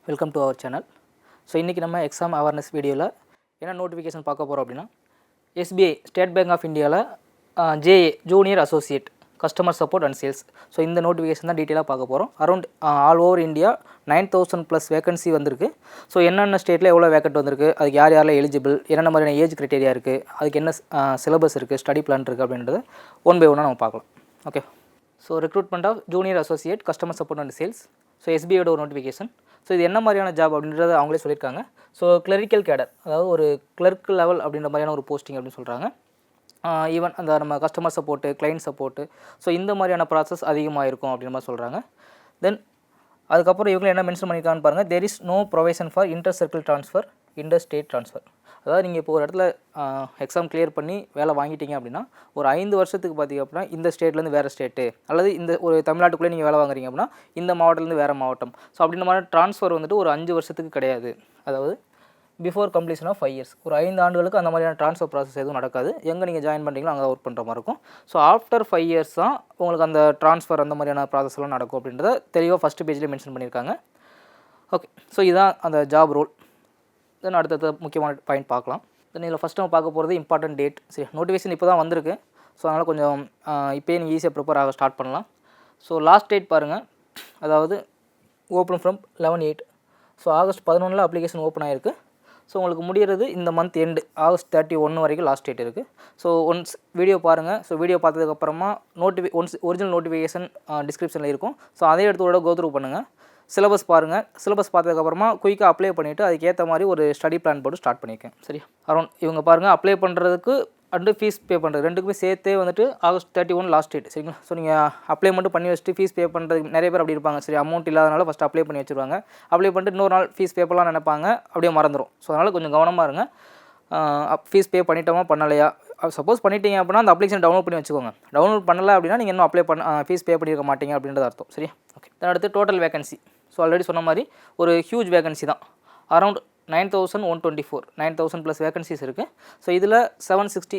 Welcome to our channel. So இன்றைக்கி நம்ம exam awareness வீடியோவில் என்ன நோட்டிஃபிகேஷன் பார்க்க போகிறோம் அப்படின்னா, எஸ்பிஐ ஸ்டேட் பேங்க் ஆஃப் இந்தியாவில் JA junior associate customer support and sales. So இந்த நோட்டிஃபிகேஷன் தான் டீட்டெயிலாக பார்க்க போகிறோம். Around all over India 9,000+ vacancy வந்திருக்கு. ஸோ என்னென்ன ஸ்டேட்டில் எவ்வளோ வேக்கண்ட் வந்திருக்கு, அதுக்கு யார் யாரெல்லாம் எலிஜிபிள், என்னென்ன மாதிரியான ஏஜ் க்ரைட்டீரியா இருக்குது, அதுக்கு என்ன சிலபஸ் இருக்குது, ஸ்டடி பிளான் இருக்குது அப்படின்றத ஒன் பை ஒன்னாக நம்ம பார்க்கலாம். Okay. So recruitment of junior associate customer support and sales. So எஸ்பிஐயோட ஒரு நோட்டிஃபிகேஷன். ஸோ இது என்ன மாதிரியான ஜாப் அப்படின்றத அவங்களே சொல்லியிருக்காங்க. ஸோ கிளரிக்கல் கேடர், அதாவது ஒரு கிளர்க் லெவல் அப்படின்ற மாதிரியான ஒரு போஸ்டிங் அப்படின்னு சொல்கிறாங்க. ஈவன் அந்த நம்ம customer support, client support, so இந்த மாதிரியான ப்ராசஸ் அதிகமாக இருக்கும் அப்படின்ற மாதிரி சொல்கிறாங்க. தென் அதுக்கப்புறம் இவங்க என்ன மென்ஷன் பண்ணியிருக்கான்னு பாருங்கள். There is no provision for inter circle transfer, inter state transfer. அதாவது நீங்கள் இப்போ ஒரு இடத்துல எக்ஸாம் கிளியர் பண்ணி வேலை வாங்கிட்டீங்க அப்படின்னா, ஒரு 5 வருஷத்துக்கு பார்த்திங்க அப்படின்னா இந்த ஸ்டேட்லேருந்து வேறு ஸ்டேட்டு, அல்லது இந்த ஒரு தமிழ்நாட்டுக்குள்ளே நீங்கள் வேலை வாங்குறீங்க அப்படின்னா இந்த மாவட்டத்துலேருந்து வேறு மாவட்டம். ஸோ அப்படின்ற மாதிரி ட்ரான்ஸ்ஃபர் வந்துட்டு ஒரு 5 வருஷத்துக்கு கிடையாது. அதாவது பிஃபோர் கம்ப்ளீஷன் ஆஃப் 5 இயர்ஸ், ஒரு 5 ஆண்டுகளுக்கு அந்த மாதிரியான ட்ரான்ஸ்ஃபர் ப்ராசஸ் எதுவும் நடக்காது. எங்கே நீங்கள் ஜாயின் பண்ணுறீங்களோ அங்கே ஒர்க் பண்ணுற மாதிரி இருக்கும். ஸோ ஆஃப்டர் 5 இயர்ஸ் தான் உங்களுக்கு அந்த ட்ரான்ஸ்ஃபர் அந்த மாதிரியான ப்ராசஸ்லாம் நடக்கும் அப்படின்றத தெளிவாக ஃபஸ்ட்டு பேஜ்லேயே மென்ஷன் பண்ணியிருக்காங்க. ஓகே. ஸோ இதுதான் அந்த ஜாப் ரோல். தென் அடுத்தது முக்கியமான பாயிண்ட் பார்க்கலாம். தென் இதில் ஃபஸ்ட்டு நம்ம பார்க்க போகிறது இம்பார்ட்டன்ட் டேட். சரி, நோட்டிஃபிகேஷன் இப்போ தான் வந்திருக்கு. ஸோ அதனால் கொஞ்சம் இப்போயே நீங்கள் ஈஸியாக ப்ரிப்பேர் ஆக ஸ்டார்ட் பண்ணலாம். ஸோ லாஸ்ட் டேட் பாருங்கள், அதாவது open from 11/8. So August 11 application open ஆகிருக்கு. ஸோ உங்களுக்கு முடிகிறது இந்த மந்த் எண்டு ஆகஸ்ட் 31 வரைக்கும் லாஸ்ட் டேட் இருக்குது. ஸோ ஒன்ஸ் வீடியோ பாருங்கள். ஸோ வீடியோ பார்த்ததுக்கப்புறமா ஒன்ஸ் ஒரிஜினல் நோட்டிஃபிகேஷன் டிஸ்கிரிப்ஷனில் இருக்கும். ஸோ அதே எடுத்து கோ த்ரூ பண்ணுங்கள். சிலபஸ் பாருங்கள். சிலபஸ் பார்த்ததுக்கப்புறமா குயிக்காக அப்ளை பண்ணிவிட்டு அதுக்கேற்ற மாதிரி ஒரு ஸ்டடி பிளான் போட்டு ஸ்டார்ட் பண்ணியிருக்கேன். சரி, அரௌண்ட் இவங்க பாருங்கள் அப்ளை பண்ணுறதுக்கு அண்டு ஃபீஸ் பே பண்ணுறது ரெண்டுக்குமே சேர்த்தே வந்துட்டு ஆகஸ்ட் 31 லாஸ்ட் டேட். சரிங்களா? ஸோ நீங்கள் அப்ளை மட்டும் பண்ணி வச்சுட்டு ஃபீஸ் பே பண்ணுறதுக்கு நிறைய பேர் அப்படி இருப்பாங்க. சரி, அமௌண்ட் இல்லாதனால ஃபஸ்ட்டு அப்ளை பண்ணி வச்சுருவாங்க. அப்ளை பண்ணிட்டு இன்னொரு நாள் ஃபீஸ் பே பண்ணலாம் நினைப்பாங்க, அப்படியே மறந்துடும். ஸோ அதனால் கொஞ்சம் கவனமாக இருங்க. ஃபீஸ் பே பண்ணிட்டோமா பண்ணலையா, சப்போஸ் பண்ணிட்டீங்க அப்படின்னா அந்த அப்ளிகேஷன் டவுன்லோட் பண்ணி வச்சுக்கோங்க. டவுன்லோட் பண்ணலை அப்படின்னா நீங்கள் இன்னும் அப்ளை ஃபீஸ் பே பண்ணியிருக்க மாட்டீங்க அப்படின்றது அர்த்தம். சரி, ஓகே. அடுத்து டோட்டல் வேகன்சி. ஸோ ஆல்ரெடி சொன்ன மாதிரி ஒரு ஹியூஜ் வேகன்சி தான். அரௌண்ட் 9,124 9,000+ வேகன்சிஸ் இருக்குது. ஸோ இதில் 760,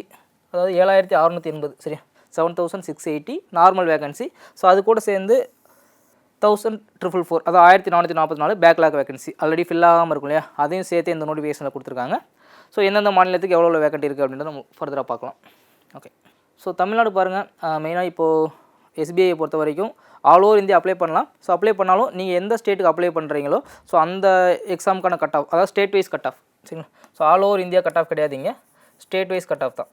அதாவது 7,680, சரியா, 7,680 நார்மல் வேகன்சி. ஸோ அது கூட சேர்ந்து 1,444, அதாவது 1,444 பேக்லாக் வேகன்சி ஆல்ரெடி ஃபில் ஆகாமல் இருக்கும் இல்லையா, அதையும் சேர்த்து இந்த நோட்டிஃபிகேஷனில் கொடுத்துருக்காங்க. ஸோ எந்தெந்த மாநிலத்துக்கு எவ்வளோ வேகன்ட் இருக்குது அப்படின்றத நம்ம ஃபர்தராக பார்க்கலாம். ஓகே. ஸோ தமிழ்நாடு பாருங்கள், மெயினாக இப்போது எஸ்பிஐயை பொறுத்த வரைக்கும் ஆல் ஓவர் இந்தியா அப்ளை பண்ணலாம். ஸோ அப்ளை பண்ணாலும் நீங்கள் எந்த ஸ்டேட்டுக்கு அப்ளை பண்ணுறீங்களோ ஸோ அந்த எக்ஸாமுக்கான கட் ஆஃப், அதாவது ஸ்டேட் வைஸ் கட் ஆஃப். சரிங்களா? So all over India cut off கிடையாதுங்க, ஸ்டேட் வைஸ் கட் ஆஃப் தான்.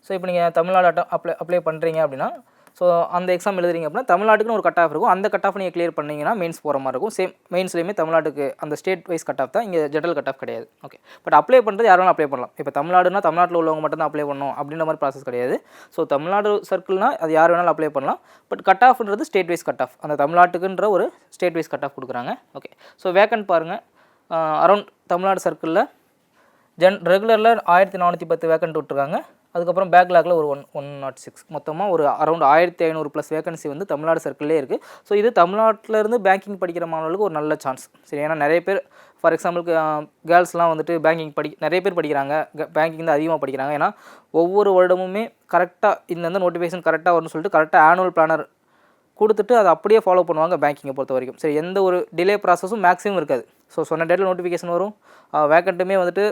ஸோ இப்போ நீங்கள் தமிழ்நாடு அப்ளை பண்ணுறீங்க அப்படின்னா, ஸோ அந்த எக்ஸாம் எழுதுறீங்க அப்படின்னா தமிழ்நாட்டுக்குன்னு ஒரு கட் ஆஃப் இருக்கும். அந்த கட் ஆஃப் நீங்கள் கிளியர் பண்ணிங்கன்னா மெயின்ஸ் போகிற மாதிரி இருக்கும். சேம் மெயின்ஸ்லேயுமே தமிழ்நாட்டுக்கு அந்த ஸ்டேட் வைஸ் கட் ஆஃப் தான், இங்கே ஜென்ரல் கட் ஆஃப் கிடையாது. ஓகே. பட் அப்ளை பண்ணுறது யாரும் அப்ளை பண்ணலாம். இப்போ தமிழ்நாடுனா தமிழ்நாட்டில் உள்ளவங்க மட்டும் தான் அப்ளை பண்ணணும் அப்படின்ற மாதிரி ப்ராசஸ் கிடையாது. ஸோ தமிழ்நாடு சர்க்கிள்னால் அது யார் வேணாலும் அப்ளை பண்ணலாம். பட் கட் ஆஃப்ன்றது ஸ்டேட் வைஸ் கட் ஆஃப், அந்த தமிழ்நாட்டுக்குன்ற ஒரு ஸ்டேட் வைஸ் கட் ஆஃப் கொடுக்குறாங்க. ஓகே. ஸோ வேக்கன்ட் பாருங்கள், அரௌண்ட் தமிழ்நாடு சர்க்கிளில் ரெகுலரில் 1,410 வேக்கன்ட் விட்டுருக்காங்க. அதுக்கப்புறம் பேக்லாகில் ஒரு 106, மொத்தமாக ஒரு அரௌண்ட் 1,500+ வேகன்சி வந்து தமிழ்நாடு சர்க்கிள்லே இருக்குது. ஸோ இது தமிழ்நாட்டிலேருந்து பேங்கிங் படிக்கிற மாணவர்களுக்கு ஒரு நல்ல சான்ஸ். சரி, ஏன்னா நிறைய பேர் ஃபார் எக்ஸாம்பிளுக்கு கேர்ள்ஸ்லாம் வந்துட்டு பேங்கிங் நிறைய பேர் படிக்கிறாங்க, பேங்கிங் தான் அதிகமாக படிக்கிறாங்க. ஏன்னா ஒவ்வொரு வருடமுமே கரெக்டாக இந்தந்த நோட்டிஃபிகேஷன் கரெக்டாக வரும்னு சொல்லிட்டு கரெக்டாக ஆனுவல் பிளானர் கொடுத்துட்டு அதை அப்படியே ஃபாலோ பண்ணுவாங்க பேங்கிங்கை பொறுத்த வரைக்கும். சரி, எந்த ஒரு டிலே ப்ராசஸும் மேக்ஸிமம் இருக்காது. ஸோ சொன்ன டேட்டில் நோட்டிஃபிகேஷன் வரும். வேக்கண்ட்டுமே வந்துட்டு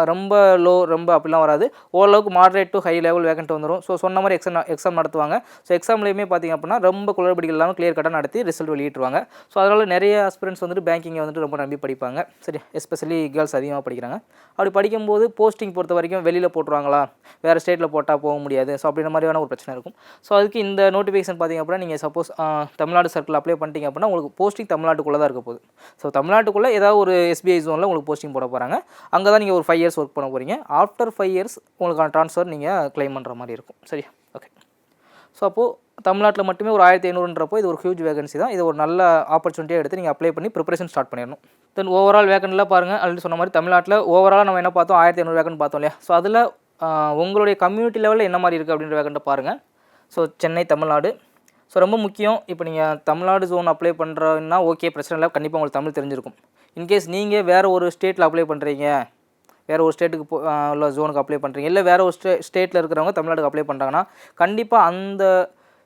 ரொம்ப லோ ரொம்ப அப்படிலாம் வராது. ஓரளவுக்கு moderate to high level vacant வந்துடும். ஸோ சொன்ன மாதிரி எக்ஸாம் நடத்துவாங்க. ஸோ எக்ஸாம்லேயுமே பார்த்திங்க அப்படின்னா ரொம்ப குளறுபடிகள் இல்லாமல் கிளியர் கட்டாக நடத்தி ரிசல்ட் வெளியிட்டுருவாங்க. ஸோ அதனால் நிறைய ஆஸ்பிரண்ட்ஸ் வந்துட்டு பேங்கிங்கை வந்துட்டு ரொம்ப நம்பி படிப்பாங்க. சரி, எஸ்பெஷலி கேர்ள்ஸ் அதிகமாக படிக்கிறாங்க. அப்படி படிக்கும்போது போஸ்டிங் பொறுத்த வரைக்கும் வெளியில் போட்டுருவாங்களா, வேறு ஸ்டேட்டில் போட்டால் போக முடியாது. ஸோ அப்படின்ற மாதிரியான ஒரு பிரச்சனை இருக்கும். ஸோ அதுக்கு இந்த நோட்டிஃபிகேஷன் பார்த்திங்க அப்படின்னா நீங்கள் சப்போஸ் தமிழ்நாடு சர்க்கிள் அப்ளை பண்ணிட்டீங்க அப்படின்னா உங்களுக்கு போஸ்டிங் தமிழ்நாட்டுக்குள்ளே தான் இருக்க போகுது. ஸோ தமிழ்நாட்டுக்குள்ளே ஏதாவது ஒரு எஸ்பிஐ ஜோனில் உங்களுக்கு போஸ்டிங் போட போகிறாங்க. அங்கே தான் நீங்கள் ஒரு 5 இயர்ஸ் ஒர்க் பண்ண போகிறீங்க. ஆஃப்டர் 5 இயர்ஸ் உங்களுக்கான ட்ரான்ஸ்ஃபர் நீங்கள் கிளைம் பண்ணுற மாதிரி இருக்கும். சரி, ஓகே. ஸோ அப்போது தமிழ்நாட்டில் மட்டுமே ஒரு 1,500ன்றப்போ இது ஒரு ஹியூஜ் வேகன்சி தான். இது ஒரு நல்ல ஆப்பர்ச்சுனிட்டியாக எடுத்து நீங்கள் அப்ளை பண்ணி ப்ரிப்பரேஷன் ஸ்டார்ட் பண்ணிடணும். தென் ஓவரால் வேகன்ட்லாம் பாருங்கள், ஆல்ரெடி சொன்ன மாதிரி தமிழ்நாட்டில் ஓவராலாக நம்ம என்ன பார்த்தோம், 1,500 வேகன்ட் பார்த்தோம் இல்லையா. ஸோ அதில் உங்களுடைய கம்யூனிட்டி லெவலில் என்ன மாதிரி இருக்குது அப்படின்ற வேகண்ட்டை பாருங்கள். ஸோ சென்னை, தமிழ்நாடு. ஸோ ரொம்ப முக்கியம். இப்போ நீங்கள் தமிழ்நாடு ஜோன் அப்ளை பண்ணுறதுன்னா ஓகே, பிரச்சனை இல்லை, கண்டிப்பாக உங்களுக்கு தமிழ் தெரிஞ்சிருக்கும். இன்கேஸ் நீங்கள் வேறு ஒரு ஸ்டேட்டில் அப்ளை பண்ணுறீங்க, வேறு ஒரு ஸ்டேட்டுக்கு உள்ள ஜோனுக்கு அப்ளை பண்ணுறீங்க, இல்லை வேறு ஒரு ஸ்டேட்டில் இருக்கிறவங்க தமிழ்நாட்டுக்கு அப்ளை பண்ணுறாங்கன்னா கண்டிப்பாக அந்த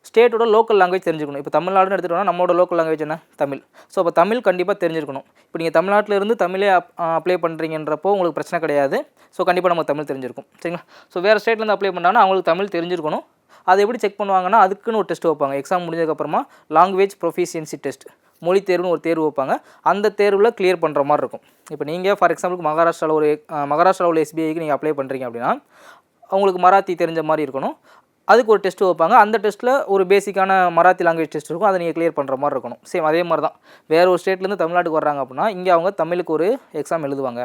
ஸ்டேட்டோட லோக்கல் லாங்குவேஜ் தெரிஞ்சுக்கணும். இப்போ தமிழ்நாடுன்னு எடுத்துகிட்டோம்னா நம்மளோட லோக்கல் லாங்குவேஜ் என்ன? தமிழ். ஸோ அப்போ தமிழ் கண்டிப்பாக தெரிஞ்சிருக்கணும். இப்போ நீங்கள் தமிழ்நாட்டில் இருந்து தமிழே அப்ளை பண்ணுறீங்கன்றப்போ உங்களுக்கு பிரச்சனை கிடையாது. ஸோ கண்டிப்பாக நமக்கு தமிழ் தெரிஞ்சிருக்கும். சரிங்களா? ஸோ வேறு ஸ்டேட்லேருந்து அப்ளை பண்ணாங்கன்னா அவங்களுக்கு தமிழ் தெரிஞ்சிருக்கணும். அதை எப்படி செக் பண்ணுவாங்கன்னா அதுக்குன்னு ஒரு டெஸ்ட் வைப்பாங்க. எக்ஸாம் முடிஞ்சதுக்கப்புறமா லாங்குவேஜ் ப்ரொஃபிஷியன்சி டெஸ்ட், மொழி தேர்வுன்னு ஒரு தேர்வு வைப்பாங்க. அந்த தேர்வில் கிளியர் பண்ணுற மாதிரி இருக்கும். இப்போ நீங்கள் ஃபார் எக்ஸாம்பிளுக்கு மகாராஷ்டிராவில் உள்ள எஸ்பிஐக்கு நீங்கள் அப்ளை பண்ணுறீங்க அப்படின்னா அவங்களுக்கு மராத்தி தெரிஞ்ச மாதிரி இருக்கணும். அதுக்கு ஒரு டெஸ்ட்டு வைப்பாங்க. அந்த டெஸ்ட்டில் ஒரு பேசிக்கான மராத்தி லாங்குவேஜ் டெஸ்ட் இருக்கும். அதை நீங்கள் கிளியர் பண்ணுற மாதிரி இருக்கணும். சேம் அதே மாதிரி தான் வேறு ஒரு ஸ்டேட்லேருந்து தமிழ்நாட்டுக்கு வர்றாங்க அப்படின்னா இங்கே அவங்க தமிழுக்கு ஒரு எக்ஸாம் எழுதுவாங்க.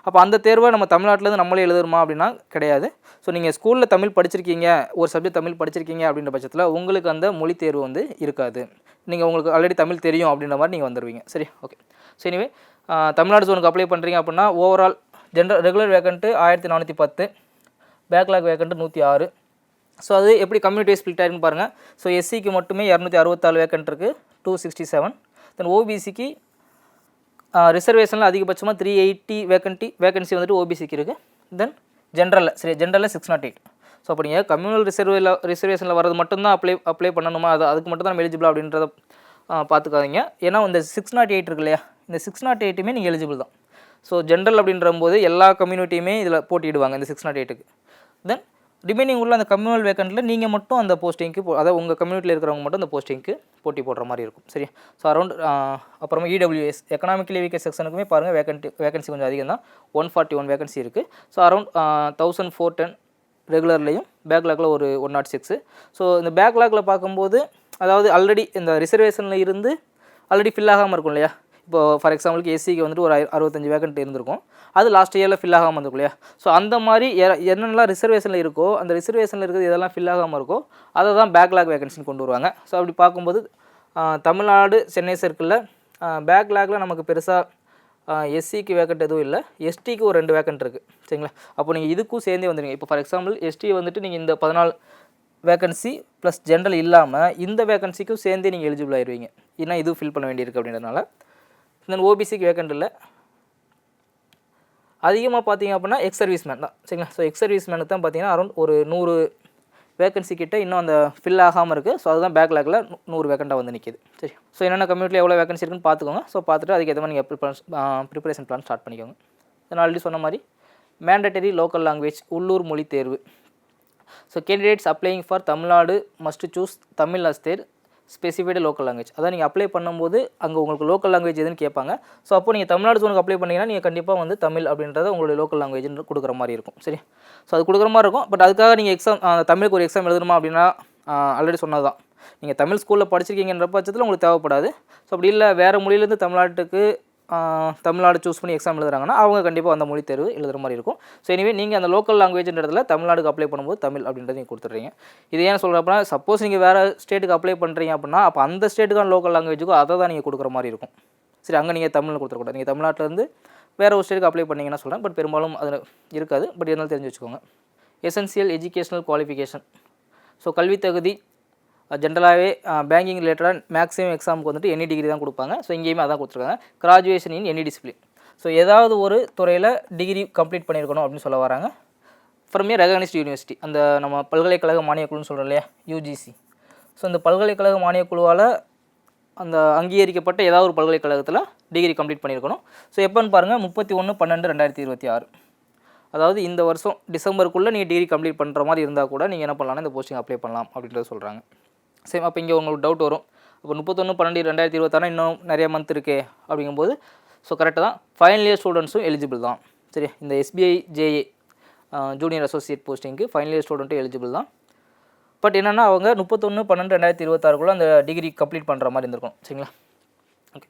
அப்போ அந்த தேர்வை நம்ம தமிழ்நாட்டிலேருந்து நம்மளே எழுதுமா அப்படின்னா கிடையாது. ஸோ நீங்கள் ஸ்கூலில் தமிழ் படிச்சிருக்கீங்க, ஒரு சப்ஜெக்ட் தமிழ் படிச்சிருக்கீங்க அப்படின்ற பட்சத்தில் உங்களுக்கு அந்த மொழி தேர்வு வந்து இருக்காது. நீங்கள் உங்களுக்கு ஆல்ரெடி தமிழ் தெரியும் அப்படின்ற மாதிரி நீங்கள் வந்துடுவீங்க. சரி, ஓகே. ஸோ எனிவே தமிழ்நாடு ஜோனுக்கு அப்ளை பண்ணுறீங்க அப்படின்னா overall regular vacant 1410, backlog vacant 106. So அது எப்படி கம்யூனிட்டி ஸ்பிளிட் ஆயிருக்குன்னு பாருங்கள். ஸோ எஸ்சிக்கு மட்டுமே 264 வேக்கண்ட் இருக்குது, 267. தென் ஓபிசிக்கு ரிசர்வேஷனில் அதிகபட்சமாக 380 வேக்கன்சி வந்துட்டு ஓபிசிக்கு இருக்குது. தென் ஜென்ரலில் 608. ஸோ அப்போ நீங்கள் கம்யூனல் ரிசர்வேஷனில் வரது மட்டும்தான் அப்ளை பண்ணணுமா, அதுக்கு மட்டும் தான் நம்ம எலிஜிபிள் அப்படின்றத பார்த்துக்காதீங்க. ஏன்னா இந்த 608 இருக்கு இல்லையா, இந்த 608மே நீங்கள் எலிஜிபிள் தான். ஸோ ஜென்ரல் அப்படின்ற போது எல்லா கம்யூனிட்டியுமே இதில் போட்டிடுவாங்க இந்த 608க்கு. தென் ரிமைனிங் உள்ள அந்த கம்யூனல் வேக்கண்ட்டில் நீங்கள் மட்டும் அந்த போஸ்டிங்க்கு அதாவது உங்கள் கம்யூனிட்டியில் இருக்கிறவங்க மட்டும் அந்த போஸ்டிங்க்கு போட்டி போடுற மாதிரி இருக்கும். சரி. ஸோ அரௌண்ட் அப்புறமா இடபிள்யூஎஸ் எக்கனாமிக்கலி வீக்கர் செக்ஷனுக்குமே பாருங்கள் வேகன்சி கொஞ்சம் அதிகம் தான், 141 வேகன்சி இருக்குது. ஸோ அரௌண்ட் 1410 ரெகுலர்லேயும் பேக்லாகில் ஒரு 106. ஸோ இந்த பேக்லாகில் பார்க்கும்போது அதாவது ஆல்ரெடி இந்த ரிசர்வேஷனில் இருந்து ஆல்ரெடி ஃபில் ஆகாமல் இருக்கும் இல்லையா. இப்போ ஃபார் எக்ஸாம்பிளுக்கு எஸ்சிக்கு வந்துட்டு ஒரு 65 வேகன்ட் இருந்திருக்கும், அது லாஸ்ட் இயரில் ஃபில் ஆகாமல் இருந்திருக்கும் இல்லையா. ஸோ அந்த மாதிரி என்னென்னலாம் ரிசர்வேஷனில் இருக்கோ அந்த ரிசர்வேஷனில் இருக்கிறது எதெல்லாம் ஃபில் ஆகாமல் இருக்கோ அதை தான் பேக்லாக் வேகன்சின்னு கொண்டு வருவாங்க. ஸோ அப்படி பார்க்கும்போது தமிழ்நாடு சென்னை சர்க்கிளில் பேக்லாகில் நமக்கு பெருசாக எஸ்சிக்கு வேக்கண்ட் எதுவும் இல்லை, எஸ்டிக்கு ஒரு 2 வேக்கண்ட் இருக்குது. சரிங்களா? அப்போ நீங்கள் இதுக்கும் சேர்ந்தே வந்துடுங்க. இப்போ ஃபார் எக்ஸாம்பிள் எஸ்டி வந்துட்டு நீங்கள் இந்த 14 வேக்கன்சி ப்ளஸ் ஜென்ரல் இல்லாமல் இந்த வேக்கன்சிக்கும் சேர்ந்தே நீங்கள் எலிஜிபிள் ஆயிடுவீங்க. ஏன்னா இதுவும் ஃபில் பண்ண வேண்டியிருக்கு அப்படின்றதுனால. தென் ஓபிசிக்கு வேக்கண்ட் இல்லை. அதிகமாக பார்த்தீங்க அப்படின்னா எக்ஸ் சர்வீஸ்மேன் தான். சரிங்களா? ஸோ எக்ஸ் சர்வீஸ்மேனுக்கு தான் பார்த்தீங்கன்னா அரௌண்ட் ஒரு 100 வேக்கன்சி கிட்ட இன்னும் அந்த ஃபில் ஆகாமல் இருக்குது. ஸோ அதுதான் பேக்லாகில் 100 வேக்கண்ட்டாக வந்து நிற்கிது. சரி. ஸோ என்னென்ன கம்யூனிட்டியில் எவ்வளோ வேகன்சி இருக்குன்னு பார்த்துக்கோங்க. ஸோ பார்த்துட்டு அதுக்கு ஏற்ற மாதிரி நீங்கள் ப்ரிப்பரேஷன் பிளான் ஸ்டார்ட் பண்ணிக்கோங்க. நான் ஆல்ரெடி சொன்ன மாதிரி மேண்டட்டரி லோக்கல் லாங்குவேஜ் உள்ளூர் மொழி தேர்வு. So candidates applying for Tamil Nadu must choose Tamil as their specified local language. அதான் நீங்கள் அப்ளை பண்ணும்போது அங்கே உங்களுக்கு லோக்கல் லாங்குவேஜ் எதுன்னு கேட்பாங்க. ஸோ அப்போ நீங்கள் தமிழ்நாடு ஜோனுக்கு அப்ளை பண்ணிங்கன்னா நீங்கள் கண்டிப்பாக வந்து தமிழ் அப்படின்றத உங்களுடைய லோக்கல் லாங்குவேஜ்னு கொடுக்குற மாதிரி இருக்கும். சரி. ஸோ அது கொடுக்குற மாதிரி இருக்கும். பட் அதுக்காக நீங்கள் எக்ஸாம் தமிழுக்கு ஒரு எக்ஸாம் எழுதணுமா அப்படின்னா ஆல்ரெடி சொன்னது தான், நீங்கள் தமிழ் ஸ்கூலில் படிச்சிருக்கீங்கன்ற பட்சத்தில் உங்களுக்கு தேவைப்படாது. ஸோ அப்படி இல்லை வேறு மொழியிலேருந்து தமிழ்நாடு சூஸ் பண்ணி எக்ஸாம் எழுதுறாங்கன்னா அவங்க கண்டிப்பாக அந்த மொழி தேர்வு எழுதுகிற மாதிரி இருக்கும். ஸோ எனிவே நீங்கள் அந்த லோக்கல் லாங்குவேஜ்ன்றதில் தமிழ்நாடுக்கு அப்ளை பண்ணும்போது தமிழ் அப்படின்றத நீங்கள் கொடுத்துட்றீங்க. இது ஏன் சொல்கிறப்பனா சப்போஸ் நீங்கள் வேறு ஸ்டேட்டுக்கு அப்ளை பண்ணுறீங்க அப்படின்னா அப்போ அந்த ஸ்டேட்டுக்கான லோக்கல் லாங்குவேஜுக்கும் அதை தான் நீங்கள் கொடுக்குற மாதிரி இருக்கும். சரி, அங்கே நீங்கள் தமிழ்னு கொடுத்துருக்கூடாது. நீங்கள் தமிழ்நாட்டிலேருந்து வேறு ஒரு ஸ்டேட்டுக்கு அப்ளை பண்ணிங்கன்னா சொல்கிறேன், பட் பெரும்பாலும் அது இருக்காது. பட் இருந்தாலும் தெரிஞ்சு வச்சுக்கோங்க. Essential educational qualification. ஸோ கல்வி தகுதி ஜென்ரலாகவே பேங்கிங் ரிலேட்டடாக மேக்ஸிமம் எக்ஸாமுக்கு வந்துட்டு எனி டிகிரி தான் கொடுப்பாங்க. ஸோ இங்கேயுமே அதான் கொடுத்துருக்காங்க, graduation in any discipline. So ஏதாவது ஒரு துறையில் டிகிரி கம்ப்ளீட் பண்ணியிருக்கணும் அப்படின்னு சொல்ல வராங்க. ஃப்ரம் ஏ ரெகக்னைஸ்ட் யூனிவர்சிட்டி, அந்த நம்ம பல்கலைக்கழக மானியக்குழுன்னு சொல்கிறோம் இல்லையா, யூஜிசி. ஸோ இந்த பல்கலைக்கழக மானியக்குழுவால் அந்த அங்கீகரிக்கப்பட்ட ஏதாவது ஒரு பல்கலைக்கழகத்தில் டிகிரி கம்ப்ளீட் பண்ணியிருக்கணும். ஸோ எப்போன்னு பாருங்கள் 31/12/2026. அதாவது இந்த வருஷம் டிசம்பருக்குள்ளே நீங்கள் டிகிரி கம்ப்ளீட் பண்ணுற மாதிரி இருந்தால் கூட நீங்கள் என்ன பண்ணலாம்னா இந்த போஸ்டிங் அப்ளை பண்ணலாம் அப்படின்றத சொல்கிறாங்க. சரி, அப்போ இங்கே உங்களுக்கு டவுட் வரும், அப்போ 31/12/2026 இன்னும் நிறைய மந்த் இருக்கே அப்படிங்கும்போது ஸோ கரெக்டாக தான், ஃபைனல் இயர் ஸ்டூடெண்ட்ஸும் எலிஜிபிள் தான். சரி, இந்த எஸ்பிஐ ஜேஏ ஜூனியர் அசோசியேட் போஸ்டிங்க்கு ஃபைனல் இயர் ஸ்டூடெண்ட்டும் எலிஜிபிள் தான். பட் என்னென்னா அவங்க 31/12/2026 அந்த டிகிரி கம்ப்ளீட் பண்ணுற மாதிரி இருந்திருக்கும். சரிங்களா? ஓகே,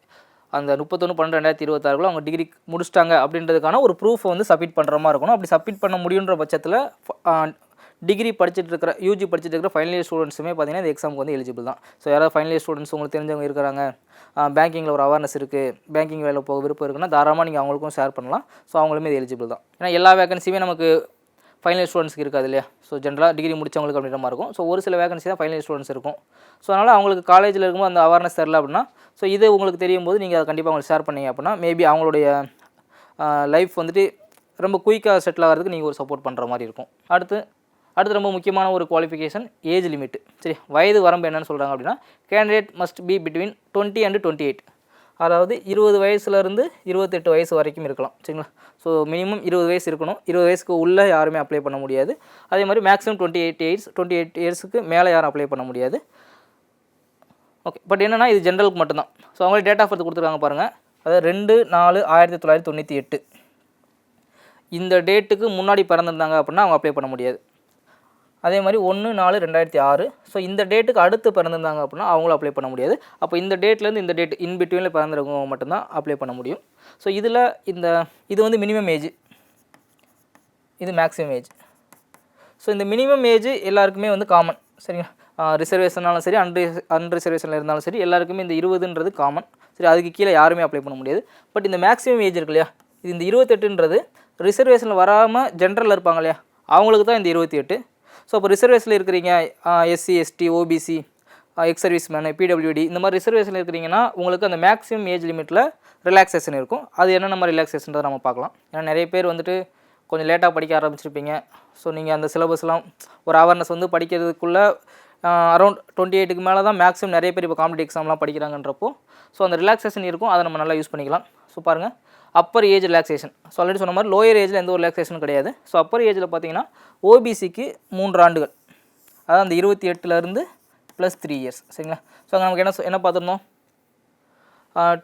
அந்த 31/12/2026 அவங்க டிகிரி முடிச்சிட்டாங்க அப்படின்றதுக்கான ஒரு ப்ரூஃப் வந்து சப்மிட் பண்ணுற மாதிரி இருக்கணும். அப்படி சப்மிட் பண்ண முடியுன்ற பட்சத்தில் டிகிரி படிச்சுட்டு இருக்கிற யூஜி படிச்சுட்டு இருக்கிற ஃபைனல் இயர் ஸ்டூடெண்ட்ஸுமே பார்த்தீங்கன்னா இந்த எக்ஸாமுக்கு வந்து எலிஜிபிள் தான். ஸோ யாராவது ஃபைனல் இயர் ஸ்டூடெண்ட்ஸ் உங்களுக்கு தெரிஞ்சவங்க இருக்கிறாங்க, பேங்கிங்கில் ஒரு அவேர்னஸ் இருக்குது, பேங்கிங் வேலை போக விருப்பம் இருக்குன்னா தாராளமாக நீங்கள் அவங்களுக்கும் ஷேர் பண்ணலாம். ஸோ அவங்களுமே இது எலிஜிபிள் தான். ஏன்னா எல்லா வேகன்சியுமே நமக்கு ஃபைனல் இயர் ஸ்டூடெண்ட்ஸ்க்கு இருக்காது இல்லையா. ஸோ ஜென்ரலாக டிகிரி முடிச்சவங்களுக்கு அப்படின்ற மாதிரி இருக்கும். ஸோ ஒரு சில வேகன்சி தான் ஃபைனல் இயர் ஸ்டூடெண்ட்ஸ் இருக்கும். ஸோ அதனால் அவங்களுக்கு காலேஜில் இருக்கும்போது அந்த அவேர்னஸ் தெரியல அப்படின்னா ஸோ இது உங்களுக்கு தெரியும் போது நீங்கள் அதை கண்டிப்பாக அவங்களுக்கு ஷேர் பண்ணீங்க அப்படின்னா மேபி அவங்களுடைய லைஃப் வந்துட்டு ரொம்ப குயிக்காக செட்டில் ஆகிறதுக்கு நீங்கள் ஒரு சப்போர்ட் பண்ணுற மாதிரி இருக்கும். அடுத்து ரொம்ப முக்கியமான ஒரு குவாலிஃபிகேஷன் ஏஜ் லிமிட். சரி, வயது வரம்பு என்னன்னு சொல்கிறாங்க அப்படின்னா candidate must be between 20 and 28. அதாவது 20 வயசுலேருந்து 28 வயசு வரைக்கும் இருக்கலாம். சரிங்களா? ஸோ மினிமம் 20 வயசு இருக்கணும். 20 வயசுக்கு உள்ளே யாருமே அப்ளை பண்ண முடியாது. அதே மாதிரி மேக்ஸிமம் 28 இயர்ஸுக்கு மேலே யாரும் அப்ளை பண்ண முடியாது. ஓகே, பட் என்னென்னா இது ஜென்ரலுக்கு மட்டும்தான். ஸோ அவங்களே டேட் ஆஃப் பர்த் கொடுத்துருக்காங்க பாருங்கள். அதாவது 2/4/1998. இந்த டேட்டுக்கு முன்னாடி பிறந்திருந்தாங்க அப்படின்னா அவங்க அப்ளை பண்ண முடியாது. அதே மாதிரி 1/4/2006. ஸோ இந்த டேட்டுக்கு அடுத்து பிறந்திருந்தாங்க அப்படின்னா அவங்களும் அப்ளை பண்ண முடியாது. அப்போ இந்த டேட்லேருந்து இந்த டேட் இன் பிட்வீனில் பிறந்திருக்கவங்க மட்டும்தான் அப்ளை பண்ண முடியும். ஸோ இதில் இது வந்து மினிமம் ஏஜ், இது மேக்ஸிமம் ஏஜ். ஸோ இந்த மினிமம் ஏஜ் எல்லாருக்குமே வந்து காமன். சரிங்களா? ரிசர்வேஷனாலும் சரி அன்ரிசர்வேஷனில் இருந்தாலும் சரி எல்லாருக்குமே இந்த 20ன்றது காமன். சரி, அதுக்கு கீழே யாருமே அப்ளை பண்ண முடியாது. பட் இந்த மேக்ஸிமம் ஏஜ் இருக்கு இல்லையா, இது இந்த 28ன்றது ரிசர்வேஷனில் வராமல் ஜென்ரலில் இருப்பாங்க இல்லையா, அவங்களுக்கு தான் இந்த 28. ஸோ அப்போ ரிசர்வேஷனில் இருக்கிறீங்க, SC ST OBC ex service man PWD இந்த மாதிரி ரிசர்வேஷனில் இருக்கிறீங்கன்னா உங்களுக்கு அந்த மேக்ஸிமம் ஏஜ் லிமிட்டில் ரிலாக்ஸேஷன் இருக்கும். அது என்னென்ன மாதிரி ரிலாக்ஸேஷன்றதை நம்ம பார்க்கலாம். ஏன்னா நிறைய பேர் வந்துட்டு கொஞ்சம் லேட்டாக படிக்க ஆரம்பிச்சிருப்பீங்க. ஸோ நீங்கள் அந்த சிலபஸ்லாம் ஒரு அவேர்னஸ் வந்து படிக்கிறதுக்குள்ளே அரௌண்ட் 28க்கு மேலே தான் மேக்ஸிமம் நிறைய பேர் இப்போ காம்படிட்டிவ் எக்ஸாம்லாம் படிக்கிறாங்கன்றப்போ ஸோ அந்த ரிலாக்ஸேஷன் இருக்கும். அதை நம்ம நல்லா யூஸ் பண்ணிக்கலாம். ஸோ பாருங்கள், upper age relaxation. So already சொன்ன மாதிரி லோயர் ஏஜில் எந்த ஒரு ரிலாக்ஸேஷனும் கிடையாது. ஸோ அப்பர் ஏஜில் பார்த்தீங்கன்னா ஓபிசிக்கு 3 ஆண்டுகள், அதாவது அந்த 28லேருந்து +3 இயர்ஸ். சரிங்களா? ஸோ அங்கே நமக்கு என்ன பார்த்துருந்தோம்,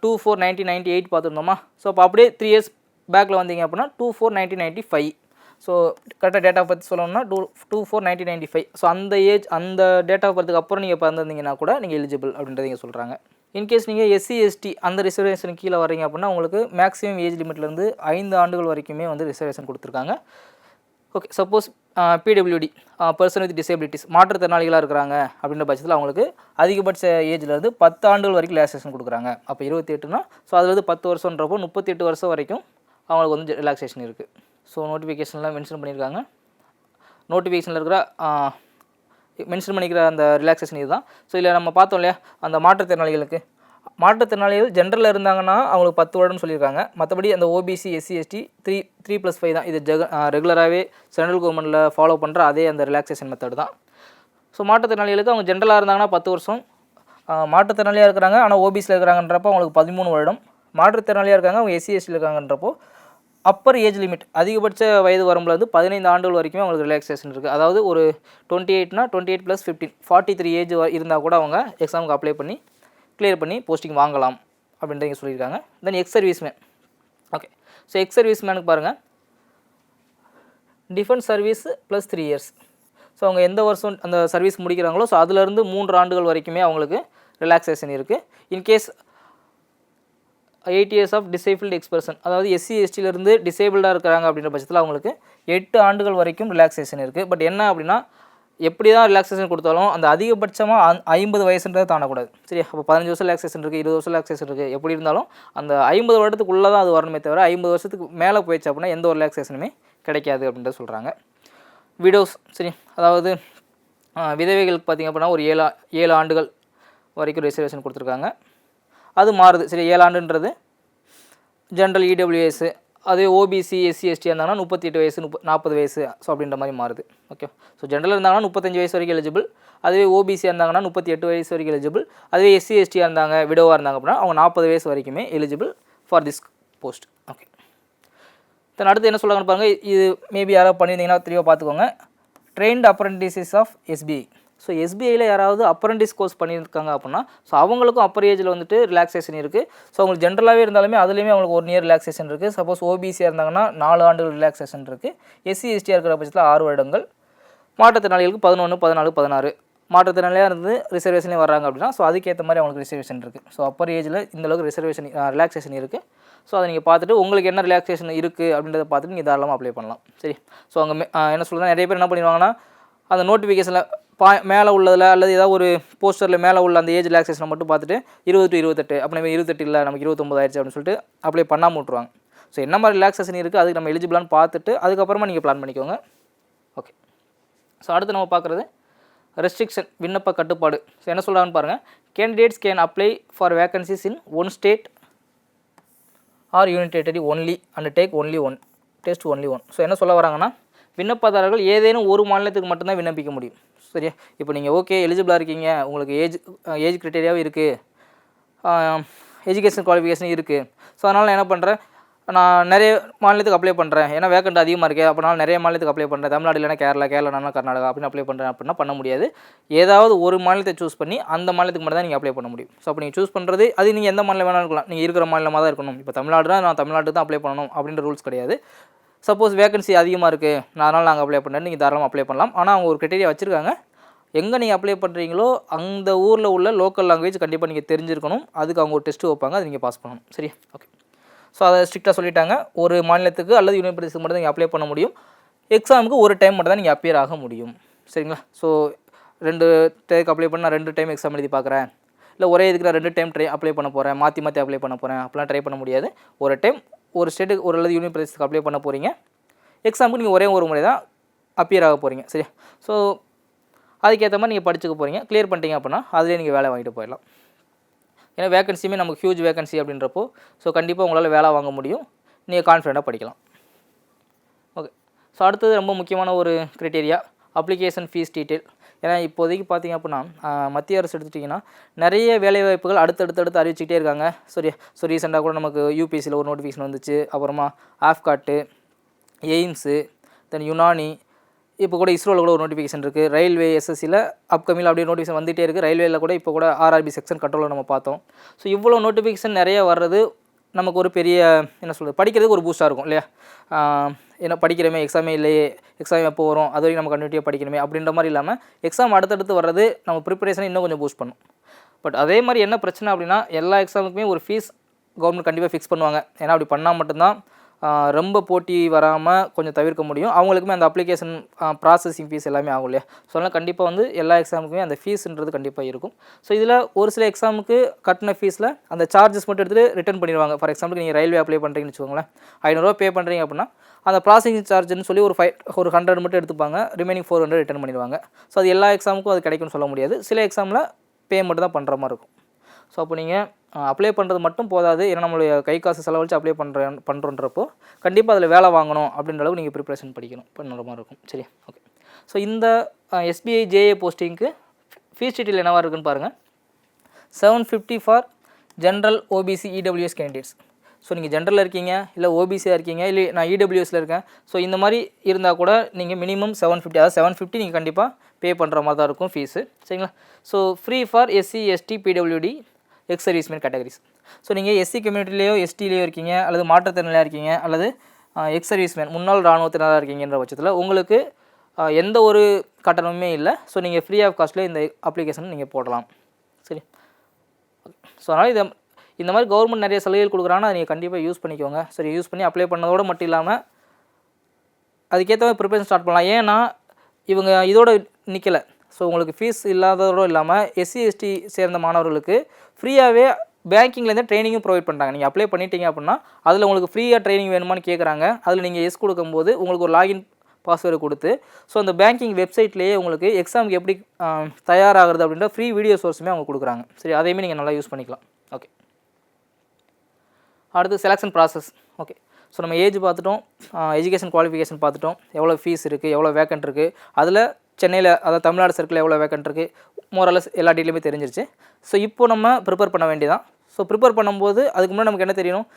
2/4/1998 பார்த்துருந்தோமா. ஸோ அப்போ அப்படியே 3 இயர்ஸ் பேக்கில் வந்தீங்க அப்படின்னா 2/4/1995. ஸோ கரெக்டாக டேட் ஆஃப் பர்த் சொல்லணும்னா 2/4/1995. ஸோ அந்த டேட் ஆஃப் பர்த்துக்கு அப்புறம் நீங்கள் பிறந்திருந்தீங்கன்னா கூட நீங்கள் எலிஜிபிள் அப்படின்றத இங்கே சொல்கிறாங்க. இன்கேஸ் நீங்கள் எஸ்சி எஸ்டி அந்த ரிசர்வேஷனுக்கு கீழே வரீங்க அப்படின்னா உங்களுக்கு மேக்ஸிமம் ஏஜ் லிமிட்லேருந்து 5 ஆண்டுகள் வரைக்குமே வந்து ரிசர்வேஷன் கொடுத்துருக்காங்க. Okay, suppose PWD person with disabilities மாற்றுத்திறனாளிகளாக இருக்கிறாங்க அப்படின்ற பட்சத்தில் அவங்களுக்கு அதிகபட்ச ஏஜ்லேருந்து 10 ஆண்டுகள் வரைக்கும் ரிலாக்ஸேஷன் கொடுக்குறாங்க. அப்போ 28னா ஸோ அதில் வந்து 10 வருஷன்றப்போ 38 வருஷம் வரைக்கும் அவங்களுக்கு வந்து ரிலாக்ஸேஷன் இருக்குது. ஸோ நோட்டிஃபிகேஷன்லாம் மென்ஷன் பண்ணியிருக்காங்க. நோட்டிஃபிகேஷனில் இருக்கிற மென்ஷன் பண்ணிக்கிற அந்த ரிலாக்ஸேஷன் இது தான். ஸோ இதில் நம்ம பார்த்தோம் இல்லையா, அந்த மாற்றுத்திறனாளிகள் ஜென்ரலில் இருந்தாங்கன்னா அவங்களுக்கு 10 வருடம்னு சொல்லியிருக்காங்க. மற்றபடி அந்த ஓபிசி எஸ்சி எஸ்டி 3+5 தான். இது ரெகுலராகவே சென்ட்ரல் கவர்மெண்ட்டில் ஃபாலோ பண்ணுற அதே அந்த ரிலாக்ஸேஷன் மெத்தட் தான். ஸோ மாற்றுத்திறனாளிகளுக்கு அவங்க ஜென்ரலாக இருந்தாங்கன்னா 10 வருஷம், மாற்றுத்திறனாளியாக இருக்கிறாங்க ஆனால் ஓபிசியில் இருக்கிறாங்கன்றப்போ அவங்களுக்கு 13 வருடம், மாற்றுத்திறனாளியாக இருக்காங்க அவங்க எஸ்சி எஸ்டியில் இருக்காங்கன்றப்போ அப்பர் ஏஜ் லிமிட் அதிகபட்ச வயது வரம்பில் வந்து 15 ஆண்டுகள் வரைக்குமே அவங்களுக்கு ரிலாக்ஸேஷன் இருக்குது. அதாவது ஒரு 28னா 28 + 15 43 ஏஜ் இருந்தால் கூட அவங்க எக்ஸாமுக்கு அப்ளை பண்ணி கிளியர் பண்ணி போஸ்டிங் வாங்கலாம் அப்படின்றத சொல்லியிருக்காங்க. Then ex serviceman. Okay, so ex சர்வீஸ்மேனுக்கு பாருங்கள், டிஃபென்ஸ் சர்வீஸ் +3 இயர்ஸ். ஸோ அவங்க எந்த வருஷம் அந்த சர்வீஸ் முடிக்கிறாங்களோ ஸோ அதுலேருந்து 3 ஆண்டுகள் வரைக்குமே அவங்களுக்கு ரிலாக்ஸேஷன் இருக்குது. இன்கேஸ் 8 இயர்ஸ் ஆஃப் டிசேபிள்டு எக்ஸ்பர்சன், அதாவது எஸ்சி எஸ்டியிலேருந்து டிசேபிள்டாக இருக்கிறாங்க அப்படின்ற பட்சத்தில் அவங்களுக்கு 8 ஆண்டுகள் வரைக்கும் ரிலாக்ஸேஷன் இருக்குது. பட் என்ன அப்படின்னா எப்படி தான் ரிலாக்ஸேஷன் கொடுத்தாலும் அந்த அதிகபட்சமாக 50 வயசுன்றதை தாண்டக்கூடாது. சரி, அப்போ 15 வருஷம் ரிலாக்ஸேஷன் இருக்குது, 20 வருஷம் ரிலாக்ஸேஷன் இருக்குது, எப்படி இருந்தாலும் அந்த 50 வருடத்துக்குள்ளே தான் அது வரணுமே தவிர 50 வருஷத்துக்கு மேலே போயிடுச்சு அப்படின்னா எந்த ஒரு ரிலாக்ஸேஷனுமே கிடைக்காது அப்படின்றத சொல்கிறாங்க. விடோஸ், சரி, அதாவது விதவைகளுக்கு பார்த்திங்க அப்படின்னா ஒரு 7 ஆண்டுகள் வரைக்கும் ரிசர்வேஷன் கொடுத்துருக்காங்க. அது மாறுது. சரி, 7 ஆண்டுன்றது ஜென்ரல் இடபிள்யூஎஸ், அதே ஓபிசி எஸ்சி எஸ்டி இருந்தாங்கன்னா 38 வயசு 40 வயசு ஸோ அப்படின்ற மாதிரி மாறுது. ஓகே, ஸோ ஜென்ரல் இருந்தாங்கன்னா 35 வயசு வரைக்கும் எலிஜிபிள், அதுவே ஓபிசியாக இருந்தாங்கன்னா 38 வயசு வரைக்கும் எலிஜிபிள், அதுவே எஸ்சி எஸ்டியாக இருந்தாங்க விடோவாக இருந்தாங்க அப்படின்னா அவங்க 40 வயசு வரைக்குமே eligible for this post. Okay, then அடுத்து என்ன சொல்கிறாங்கன்னு பாருங்கள். இது மேபி யாராவது பண்ணியிருந்தீங்கன்னா தெளிவாக பார்த்துக்கோங்க. Trained apprentices of SBI. So எஸ்பிஐயில் யாராவது அப்ரெண்டிஸ் கோர்ஸ் பண்ணியிருக்காங்க அப்படின்னா ஸோ அவங்களுக்கும் அப்பர் ஏஜில் வந்துட்டு ரிலாக்ஸேஷன் இருக்குது. ஸோ அவங்களுக்கு ஜென்ரலாகவே இருந்தாலுமே அதுலேயுமே அவங்களுக்கு 1 இயர் ரிலாக்ஸேஷன் இருக்குது. சப்போஸ் ஓபிசியாக இருந்தாங்கன்னா 4 ஆண்டுகள் ரிலாக்ஸேஷன் இருக்குது. எஸ்சி எஸ்டியாக இருக்கிற பட்சத்தில் 6 வருடங்கள், மாற்றுத்திறனாளிகளுக்கு 11, 14, 16 மாற்றுத்திறனாளியாக இருந்து ரிசர்வேஷன்லேயே வர்றாங்க அப்படின்னா ஸோ அதுக்கேற்ற மாதிரி அவங்களுக்கு ரிசர்வேஷன் இருக்குது. ஸோ அப்பர் ஏஜில் இந்தளவுக்கு ரிலாக்ஸேஷன் இருக்குது. ஸோ அதை நீங்கள் பார்த்துட்டு உங்களுக்கு என்ன ரிலாக்ஸேஷன் இருக்குது அப்படின்றத பார்த்துட்டு நீங்கள் தாராளமாக அப்ளை பண்ணலாம். சரி, ஸோ அங்கே என்ன சொல்கிறேன், நிறைய பேர் என்ன பண்ணிடுவாங்கன்னா அந்த நோட்டிஃபிகேஷனில் மேலே உள்ளதில் அல்லது ஏதாவது ஒரு போஸ்டரில் மேலே உள்ள அந்த ஏஜ் ரிலாக்ஸேஷனை மட்டும் பார்த்துட்டு 20 to 28 அப்போ நம்ம 28 இல்லை நமக்கு 29 ஆயிடுச்சு அப்படின்னு சொல்லிட்டு அப்ளை பண்ணாமல் விட்ருவாங்க. ஸோ என்ன மாதிரி ரிலாக்ஸேஷன் இருக்குது அதுக்கு நம்ம எலிஜிபிளான்னு பார்த்துட்டு அதுக்கப்புறமா நீங்கள் பிளான் பண்ணிக்கோங்க. ஓகே, ஸோ அடுத்து நம்ம பார்க்குறது ரெஸ்ட்ரிக்ஷன், விண்ணப்ப கட்டுப்பாடு. ஸோ என்ன சொல்கிறாங்கன்னு பாருங்கள். Candidates can apply for vacancies in one state or union territory only and take only one test only one. So என்ன சொல்ல வராங்கன்னா விண்ணப்பதாரர்கள் ஏதேனும் ஒரு மாநிலத்துக்கு மட்டும்தான் விண்ணப்பிக்க முடியும். சரியா? இப்போ நீங்கள் ஓகே எலிஜிபிளாக இருக்கீங்க, உங்களுக்கு ஏஜ் கிரைட்டீரியாவும் இருக்குது, எஜுகேஷன் குவாலிஃபிகேஷன் இருக்குது. ஸோ அதனால் நான் என்ன பண்ணுறேன், நான் நிறைய மாநிலத்துக்கு அப்ளை பண்ணுறேன், ஏன்னா வேக்கண்ட் அதிகமாக இருக்குது, அப்போ நான் நிறைய மாநிலத்துக்கு அப்ளை பண்ணுறேன், தமிழ்நாடு இல்லைனா கேரளா கர்நாடகா அப்படின்னு அப்ளை பண்ணுறேன் அப்படின்னா பண்ண முடியாது. ஏதாவது ஒரு மாநிலத்தை சூஸ் பண்ணி அந்த மாநிலத்துக்கு மட்டும் தான் நீங்கள் அப்ளை பண்ண முடியும். ஸோ அப்போ நீங்கள் சூஸ் பண்ணுறது அது நீங்கள் எந்த மாநிலம் வேணாலும் இருக்கலாம், நீங்கள் இருக்கிற மாநிலமாக தான் இருக்கணும். இப்போ தமிழ்நாடுனா நான் தமிழ்நாட்டுக்கு தான் அப்ளை பண்ணணும் அப்படின்ற ரூல்ஸ் கிடையாது. சப்போஸ் வேகன்சி அதிகமாக இருக்குது, அதனால் நாங்கள் அப்ளை பண்ணுறேன், நீங்கள் தாராளமாக அப்ளை பண்ணலாம். ஆனால் அவங்க ஒரு கிரைட்டீரியா வச்சுருக்காங்க, எங்கே நீங்கள் அப்ளை பண்ணுறீங்களோ அந்த ஊரில் உள்ள லோக்கல் லாங்குவேஜ் கண்டிப்பாக நீங்கள் தெரிஞ்சிருக்கணும். அதுக்கு அவங்க ஒரு டெஸ்ட்டு வைப்பாங்க, அது நீங்கள் பாஸ் பண்ணணும். சரி, ஓகே. ஸோ அதை ஸ்ட்ரிக்டாக சொல்லிட்டாங்க. ஒரு மாநிலத்துக்கு அல்லது யூனியன் பிரதேசத்துக்கு மட்டும் தான் நீங்கள் அப்ளை பண்ண முடியும். எக்ஸாமுக்கு ஒரு டைம் மட்டும் தான் நீங்கள் அப்பியர் ஆக முடியும். சரிங்களா? ஸோ 2 டைமுக்கு அப்ளை பண்ண நான் 2 டைம் எக்ஸாம் எழுதி பார்க்குறேன், இல்லை ஒரே இதுக்கு நான் 2 டைம் அப்ளை பண்ண போகிறேன், மாற்றி அப்ளை பண்ண போகிறேன் அப்படிலாம் ட்ரை பண்ண முடியாது. ஒரு டைம் ஒரு ஸ்டேட்டுக்கு ஒரு அல்லது யூனியன் பிரதேசத்துக்கு அப்ளை பண்ண போகிறீங்க, எக்ஸாமுக்கு நீங்கள் ஒரே ஒரு முறை தான் அப்பியர் ஆக போகிறீங்க. சரியா? ஸோ அதுக்கேற்ற மாதிரி நீங்கள் படிச்சுக்க போகிறீங்க. கிளியர் பண்ணிட்டீங்க அப்படின்னா அதிலே நீங்கள் வேலை வாங்கிட்டு போயிடலாம். ஏன்னா வேகன்சியுமே நமக்கு ஹியூஜ் வேகன்சி அப்படின்றப்போ ஸோ கண்டிப்பாக உங்களால் வேலை வாங்க முடியும், நீங்கள் கான்ஃபிடெண்ட்டாக படிக்கலாம். ஓகே. ஸோ அடுத்தது ரொம்ப முக்கியமான ஒரு க்ரைட்டீரியா அப்ளிகேஷன் ஃபீஸ் டீட்டெயில். ஏன்னா இப்போதைக்கு பார்த்திங்க அப்படின்னா மத்திய அரசு எடுத்துட்டிங்கன்னா நிறைய வேலைவாய்ப்புகள் அடுத்தடுத்து அறிவிச்சிக்கிட்டே இருக்காங்க. சரி, ஸோ ரீசெண்டாக கூட நமக்கு யூபிஎஸ்சியில் ஒரு நோட்டிஃபிகேஷன் வந்துச்சு, அப்புறமா ஆஃப்காட்டு, எய்ம்ஸு, தென் யுனானி, இப்போ கூட இஸ்ரோவில் கூட ஒரு நோட்டிஃபிகேஷன் இருக்குது, ரயில்வே எஸ்எஸ்சியில் அப்கமிங் அப்படியே நோட்டிஃபிகேஷன் வந்துகிட்டே இருக்குது. ரயில்வேயில் கூட இப்போ கூட ஆர்ஆர்பி செக்ஷன் கண்ட்ரோலில் நம்ம பார்த்தோம். ஸோ இவ்வளோ நோட்டிஃபிகேஷன் நிறைய வர்றது நமக்கு ஒரு பெரிய என்ன சொல்கிறது, படிக்கிறதுக்கு ஒரு பூஸ்ட்டாக இருக்கும் இல்லையா? ஏன்னா படிக்கிறமே, எக்ஸாமே இல்லையே, எக்ஸாம் எப்போ வரும், அது வரைக்கும் நம்ம கண்டினியூட்டியாக படிக்கணுமே அப்படின்ற மாதிரி இல்லாமல் எக்ஸாம் அடுத்தடுத்து வர்றது நம்ம ப்ரிப்பரேஷனை இன்னும் கொஞ்சம் பூஸ்ட் பண்ணும். பட் அதே மாதிரி என்ன பிரச்சனை அப்படின்னா எல்லா எக்ஸாமுக்குமே ஒரு ஃபீஸ் கவர்மெண்ட் கண்டிப்பாக ஃபிக்ஸ் பண்ணுவாங்க. ஏன்னா அப்படி பண்ணால் மட்டும்தான் ரொம்ப போட்டி வராமல் கொஞ்சம் தவிர்க்க முடியும். அவங்களுக்குமே அந்த அப்ளிகேஷன் ப்ராசஸிங் ஃபீஸ் எல்லாமே ஆகும் இல்லையா? ஸோ அதனால் கண்டிப்பாக வந்து எல்லா எக்ஸாமுக்குமே அந்த ஃபீஸ்ன்றது கண்டிப்பாக இருக்கும். ஸோ இதில் ஒரு சில எக்ஸாமுக்கு கட்டின ஃபீஸில் அந்த சார்ஜஸ் மட்டும் எடுத்துகிட்டு ரிட்டர்ன் பண்ணிடுவாங்க. ஃபார் எக்ஸாம்பிள் நீங்கள் ரயில்வே அப்ளை பண்ணுறீங்கன்னு வச்சுக்கோங்களேன், 500 ரூபா பே பண்ணுறீங்க அப்படின்னா அந்த ப்ராசஸிங் சார்ஜ்னு சொல்லி ஒரு 100 மட்டும் எடுத்துப்பாங்க, ரிமைனிங் 400 ரிட்டர்ன் பண்ணிடுவாங்க. ஸோ அது எல்லா எக்ஸாமுக்கும் அது கிடைக்கும்னு சொல்ல முடியாது, சில எக்ஸாமில் பே மட்டும் தான் பண்ணுற மாதிரி இருக்கும். ஸோ அப்போ நீங்கள் அப்ளை பண்ணுறது மட்டும் போதாது, ஏன்னா நம்மளுடைய கை காசு செலவழித்து அப்ளை பண்ணுறோன்றப்போ கண்டிப்பாக அதில் வேலை வாங்கணும் அப்படின்ற அளவுக்கு நீங்கள் ப்ரிப்ரேஷன் பண்ணுற மாதிரி இருக்கும். சரி, ஓகே. ஸோ இந்த எஸ்பிஐ ஜேஏ போஸ்டிங்க்கு ஃபீஸ் டீட்டெயில் என்னவாக இருக்குன்னு பாருங்கள். 750 for general OBC EWS candidates. So நீங்கள் ஜென்ரலில் இருக்கீங்க, இல்லை ஓபிசியாக இருக்கீங்க, இல்லை நான் இடபிள்யூஎஸில் இருக்கேன், ஸோ இந்த மாதிரி இருந்தால் கூட நீங்கள் மினிமம் 750, அதாவது 750 நீங்கள் கண்டிப்பாக பே பண்ணுற மாதிரி தான் இருக்கும் ஃபீஸு. சரிங்களா? So free for SC, ST, PWD, ex serviceman categories. So நீங்கள் எஸ்சி கம்யூனிட்டிலேயோ எஸ்டிலேயோ இருக்கீங்க, அல்லது மாற்றுத்திறனாளியாக இருக்கீங்க, அல்லது எக்ஸ் சர்வீஸ்மேன் முன்னாள் இராணுவத்தினராக இருக்கீங்கன்ற பட்சத்தில் உங்களுக்கு எந்த ஒரு கட்டணமுமே இல்லை. ஸோ நீங்கள் ஃப்ரீ ஆஃப் காஸ்ட்டில் இந்த அப்ளிகேஷன் நீங்கள் போடலாம். சரி, ஸோ அதனால் இந்த மாதிரி கவர்மெண்ட் நிறைய சலுகைகள் கொடுக்குறாங்கன்னா அதை நீங்கள் கண்டிப்பாக யூஸ் பண்ணிக்கோங்க. சரி, யூஸ் பண்ணி அப்ளை பண்ணதோடு மட்டும் இல்லாமல் அதுக்கேற்ற மாதிரி ப்ரிப்பரேஷன் ஸ்டார்ட் பண்ணலாம். ஏன்னா இவங்க இதோடு நிற்கலை. ஸோ உங்களுக்கு ஃபீஸ் இல்லாததோடு இல்லாமல் எஸ்சி எஸ்டி சேர்ந்த மாணவர்களுக்கு ஃப்ரீயாகவே பேங்கிங்லேருந்து ட்ரைனிங்கும் ப்ரொவைட் பண்ணுறாங்க. நீங்கள் அப்ளை பண்ணிட்டீங்க அப்படின்னா அதில் உங்களுக்கு ஃப்ரீயாக ட்ரைனிங் வேணுமான்னு கேட்குறாங்க. அதில் நீங்கள் எஸ் கொடுக்கும்போது உங்களுக்கு ஒரு லாகின் பாஸ்வேர்டு கொடுத்து ஸோ அந்த பேங்கிங் வெப்சைட்லேயே உங்களுக்கு எக்ஸாமுக்கு எப்படி தயாராகிறது அப்படின்ற ஃப்ரீ வீடியோ சோர்ஸுமே அவங்க கொடுக்குறாங்க. சரி, அதையுமே நீங்கள் நல்லா யூஸ் பண்ணிக்கலாம். ஓகே. அடுத்து செலெக்ஷன் ப்ராசஸ். ஓகே. ஸோ நம்ம ஏஜ் பார்த்துட்டோம், எஜுகேஷன் குவாலிஃபிகேஷன் பார்த்துட்டோம், எவ்வளோ ஃபீஸ் இருக்குது, எவ்வளோ வேக்கண்ட் இருக்குது, அதில் சென்னையில் அதாவது தமிழ்நாடு சர்க்கிளில் எவ்வளோ வேக்கண்ட் இருக்குது, மோரலஸ் எல்லா டீட்டெயிலுமே தெரிஞ்சிருச்சு. ஸோ இப்போ நம்ம ப்ரிப்பேர் பண்ண வேண்டியதான். ஸோ ப்ரிப்பேர் பண்ணும்போது அதுக்கு முன்னாடி நமக்கு என்ன தெரியணும்,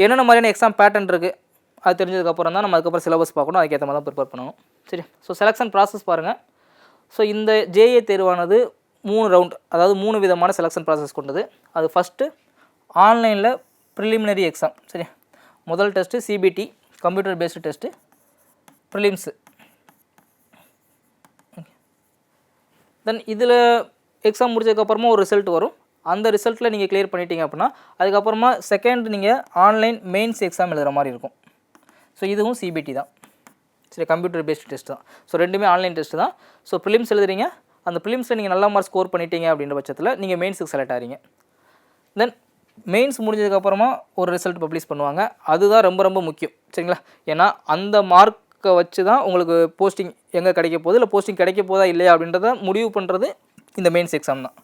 என்னென்ன மாதிரியான எக்ஸாம் பேட்டர்ன் இருக்குது அது தெரிஞ்சதுக்கப்புறம் தான் நம்ம அதுக்கப்புறம் சிலபஸ் பார்க்கணும், அதுக்கேற்ற மாதிரி தான் ப்ரிப்பேர் பண்ணணும். சரி, ஸோ செலெக்ஷன் ப்ராசஸ் பாருங்கள். ஸோ இந்த ஜேஏ தேர்வானது 3 ரவுண்ட், அதாவது 3 விதமான செலெக்ஷன் ப்ராசஸ் கொண்டது. அது ஃபஸ்ட்டு ஆன்லைனில் ப்ரிலிமினரி எக்ஸாம். சரி, முதல் test CBT, computer based test, prelims. Then இதில் எக்ஸாம் முடிச்சதுக்கப்புறமா ஒரு ரிசல்ட் வரும். அந்த ரிசல்ட்டில் நீங்கள் கிளியர் பண்ணிட்டீங்க அப்படின்னா அதுக்கப்புறமா செகண்ட் நீங்கள் ஆன்லைன் மெயின்ஸ் எக்ஸாம் எழுதுகிற மாதிரி இருக்கும். ஸோ இதுவும் சிபிடி தான். சரி, கம்ப்யூட்டர் பேஸ்டு டெஸ்ட் தான். ஸோ ரெண்டுமே ஆன்லைன் டெஸ்ட்டு தான். ஸோ ப்ரிலிம்ஸ் எழுதுறீங்க, அந்த ப்ரிலிம்ஸில் நீங்கள் நல்ல மார்க் ஸ்கோர் பண்ணிட்டீங்க அப்படின்ற பட்சத்தில் நீங்கள் மெயின்ஸுக்கு செலக்ட் ஆகிறீங்க. தென் மெயின்ஸ் முடிஞ்சதுக்கப்புறமா ஒரு ரிசல்ட் பப்ளிஷ் பண்ணுவாங்க. அதுதான் ரொம்ப ரொம்ப முக்கியம். சரிங்களா? ஏன்னா அந்த மார்க்கை வச்சு தான் உங்களுக்கு போஸ்டிங் எங்கே கிடைக்க போகுது, இல்லை போஸ்டிங் கிடைக்க போதா இல்லையா அப்படின்றத முடிவு பண்ணுறது இந்த மெயின்ஸ் எக்ஸாம் தான்.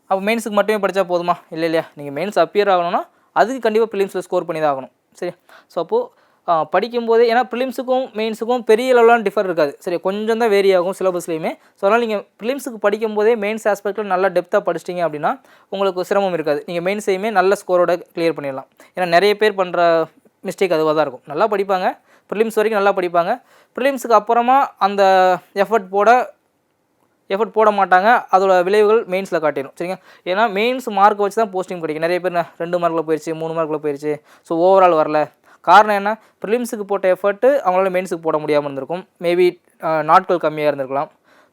அப்போ மெயின்ஸுக்கு மட்டுமே படித்தா போதுமா? இல்லை இல்லையா, நீங்கள் மெயின்ஸ் அப்பியர் ஆகணும்னா அதுக்கு கண்டிப்பாக ப்ரிலிம்ஸில் ஸ்கோர் பண்ணி தான் ஆகணும். சரி, ஸோ அப்போது படிக்கும்போதே ஏன்னா ப்ரிலிம்ஸுக்கும் மெயின்ஸுக்கும் பெரிய லெவலான டிஃபர் இருக்காது சரி கொஞ்சம் தான் வேரி ஆகும் சிலபஸ்லேயுமே ஸோ அதனால் நீங்கள் ப்ரிலிம்ஸுக்கு படிக்கும்போதே மெயின்ஸ் ஆஸ்பெக்ட்டில் நல்லா டெப்த்தாக படிச்சிட்டிங்க அப்படின்னா உங்களுக்கு சிரமம் இருக்காது நீங்கள் மெயின்ஸையுமே நல்ல ஸ்கோரோட கிளியர் பண்ணிடலாம் ஏன்னா நிறைய பேர் பண்ணுற மிஸ்டேக் அதுவாக தான் இருக்கும் நல்லா படிப்பாங்க ப்ரிலிம்ஸ் வரைக்கும் நல்லா படிப்பாங்க ப்ரிலிம்ஸுக்கு அப்புறமா அந்த எஃபர்ட் போட மாட்டாங்க அதோட விளைவுகள் மெயின்ஸில் காட்டிடும் சரிங்க ஏன்னா மெயின்ஸ் மார்க் வச்சு தான் போஸ்டிங் கிடைக்கும் நிறைய பேர் 2 மார்க்கில் போயிடுச்சு 3 மார்க்கில் போயிடுச்சு ஸோ ஓவரால் வரல காரணம் என்ன ப்ரிலிம்ஸுக்கு போட்ட எஃபர்ட்டு அவங்களால மெயின்ஸுக்கு போட முடியாமல் இருந்திருக்கும் மேபி நாட்கள் கம்மியாக இருந்திருக்கலாம்